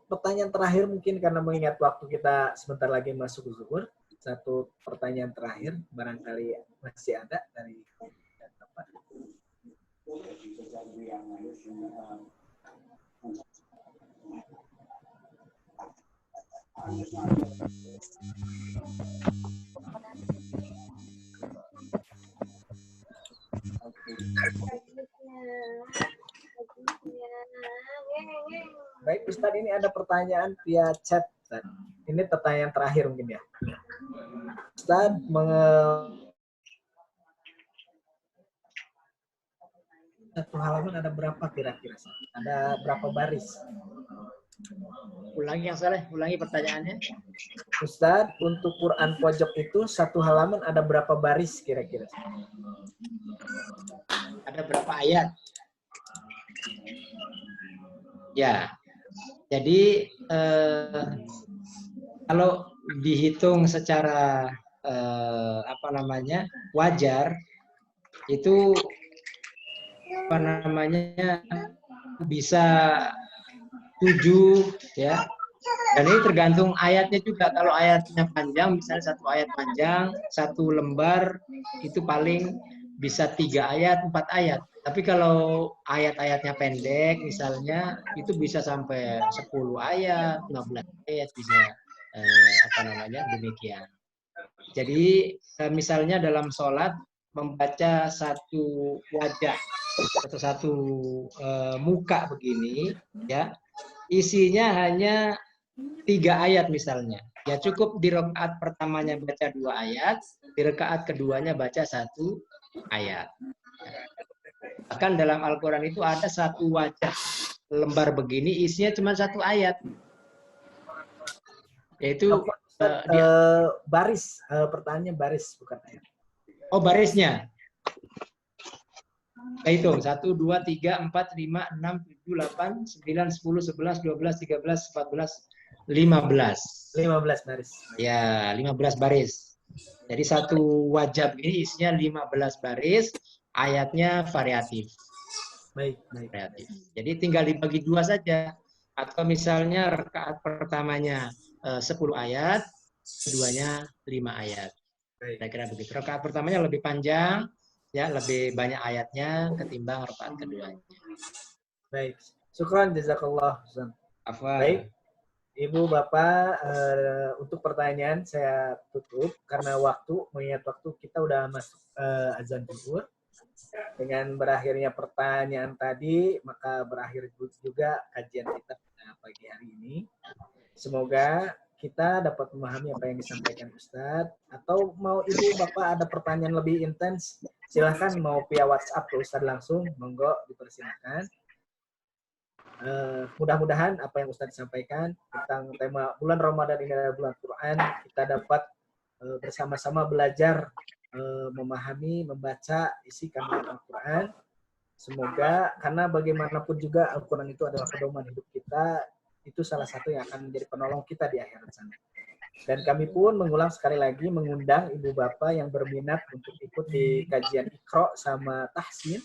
pertanyaan terakhir mungkin karena mengingat waktu kita sebentar lagi masuk zuhur. Satu pertanyaan terakhir barangkali masih ada dari Bapak. Baik Ustaz, ini ada pertanyaan via chat. Ustaz. Ini pertanyaan terakhir mungkin ya. Ustaz, satu halaman ada berapa kira-kira? Ada berapa baris? Ulangi yang salah, ulangi pertanyaannya. Ustaz, untuk Quran pojok itu satu halaman ada berapa baris kira-kira? Ada berapa ayat? Ya, jadi kalau dihitung secara wajar itu bisa 7 ya. Dan ini tergantung ayatnya juga. Kalau ayatnya panjang, misalnya satu ayat panjang, satu lembar itu paling bisa 3 ayat, 4 ayat. Tapi kalau ayat-ayatnya pendek, misalnya itu bisa sampai 10 ayat, 15 ayat bisa demikian. Jadi misalnya dalam sholat membaca satu wajah atau satu muka begini, ya isinya hanya 3 ayat misalnya. Ya cukup di rakaat pertamanya baca 2 ayat, di rakaat keduanya baca 1 ayat. Bahkan dalam Al-Quran itu ada satu wajah lembar begini, isinya cuma 1 ayat. Yaitu baris, pertanyaannya baris bukan ayat. Oh, barisnya. Hitung 1, 2, 3, 4, 5, 6, 7, 8, 9, 10, 11, 12, 13, 14, 15. 15 baris. Ya, 15 baris. Jadi satu wajah ini isinya 15 baris, ayatnya variatif. Baik. Variatif. Jadi tinggal dibagi 2 saja. Atau misalnya rakaat pertamanya 10 ayat, keduanya 5 ayat. Kira-kira begitu. Rakaat pertamanya lebih panjang, ya lebih banyak ayatnya ketimbang rakaat keduanya. Baik. Syukran jazakallah. Baik. Ibu Bapak, untuk pertanyaan saya tutup karena mengingat waktu kita udah masuk azan zuhur. Dengan berakhirnya pertanyaan tadi, maka berakhir juga kajian kita pagi hari ini. Semoga kita dapat memahami apa yang disampaikan Ustadz. Atau mau Ibu Bapak ada pertanyaan lebih intens, silahkan mau via WhatsApp ke Ustadz langsung, monggo dipersilakan. Mudah-mudahan apa yang Ustadz sampaikan tentang tema bulan Ramadan ini adalah bulan Quran, kita dapat bersama-sama belajar memahami, membaca isi kandungan Al-Quran. Semoga, karena bagaimanapun juga Al-Quran itu adalah pedoman hidup kita, itu salah satu yang akan menjadi penolong kita di akhirat sana. Dan kami pun mengulang sekali lagi mengundang Ibu Bapak yang berminat untuk ikut di kajian Iqra sama Tahsin.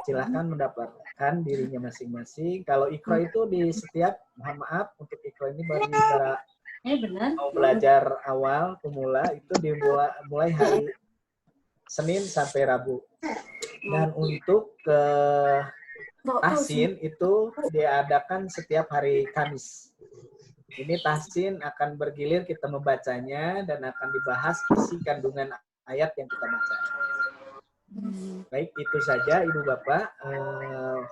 Silahkan mendapatkan dirinya masing-masing. Kalau Iqra itu di setiap, mohon maaf, untuk Iqra ini baru mau belajar awal, pemula, itu dimulai hari Senin sampai Rabu. Dan untuk Tahsin itu diadakan setiap hari Kamis. Ini Tahsin akan bergilir kita membacanya dan akan dibahas isi kandungan ayat yang kita baca. Baik, itu saja Ibu Bapak yang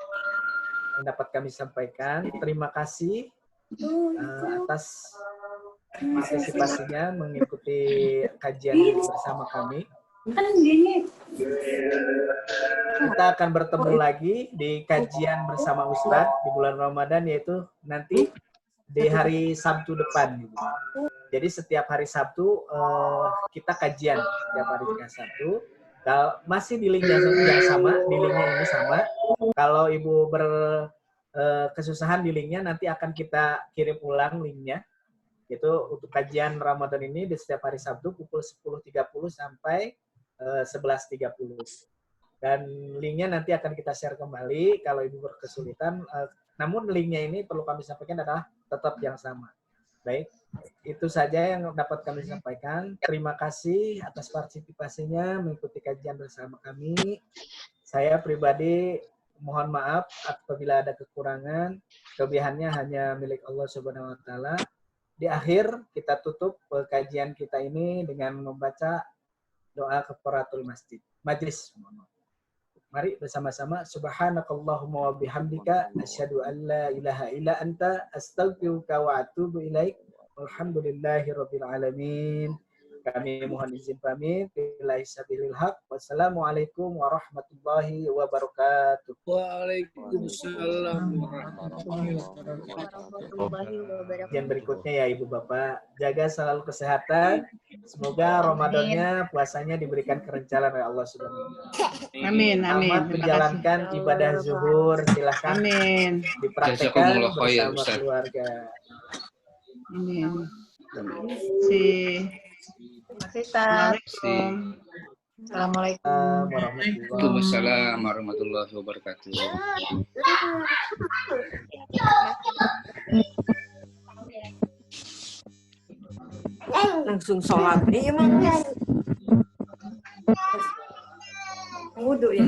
dapat kami sampaikan. Terima kasih atas partisipasinya mengikuti kajian bersama kami. Kita akan bertemu lagi di kajian bersama Ustadz di bulan Ramadan, yaitu nanti di hari Sabtu depan. Jadi setiap hari Sabtu kita kajian, setiap hari Sabtu. Kalau masih di link yang sama, di linknya ini sama. Kalau Ibu berkesusahan di linknya, nanti akan kita kirim ulang linknya. Itu untuk kajian Ramadan ini di setiap hari Sabtu pukul 10.30 sampai 11.30. Dan linknya nanti akan kita share kembali kalau Ibu berkesulitan. Namun linknya ini perlu kami sampaikan adalah tetap yang sama. Baik, itu saja yang dapat kami sampaikan. Terima kasih atas partisipasinya mengikuti kajian bersama kami. Saya pribadi mohon maaf apabila ada kekurangan. Kelebihannya hanya milik Allah Subhanahu wa taala. Di akhir kita tutup kajian kita ini dengan membaca doa kafaratul majlis. Mari bersama-sama. Subhanakallahumma wa bihamdika asyhadu an la ilaha illa anta astaghfiruka wa atubu ilaik. Alhamdulillahirabbil alamin. Kami mohon izin pamit. Billahi sabilil haq. Wassalamualaikum warahmatullahi wabarakatuh. Waalaikumsalam warahmatullahi wabarakatuh. Yang berikutnya ya Ibu Bapak, jaga selalu kesehatan. Semoga Ramadannya, puasanya diberikan kerencanan oleh Allah Subhanahu wa taala. Amin, amin. Selamat menjalankan ibadah zuhur. Silahkan Amin. dipraktekkan Jazakumullah khair, bersama Ustaz. keluarga. Amin. Terima kasih. Assalamualaikum. Assalamualaikum. Waalaikumsalam warahmatullahi wabarakatuh. Langsung sholat. Iya, Mang. Wudhu ya.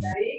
Dari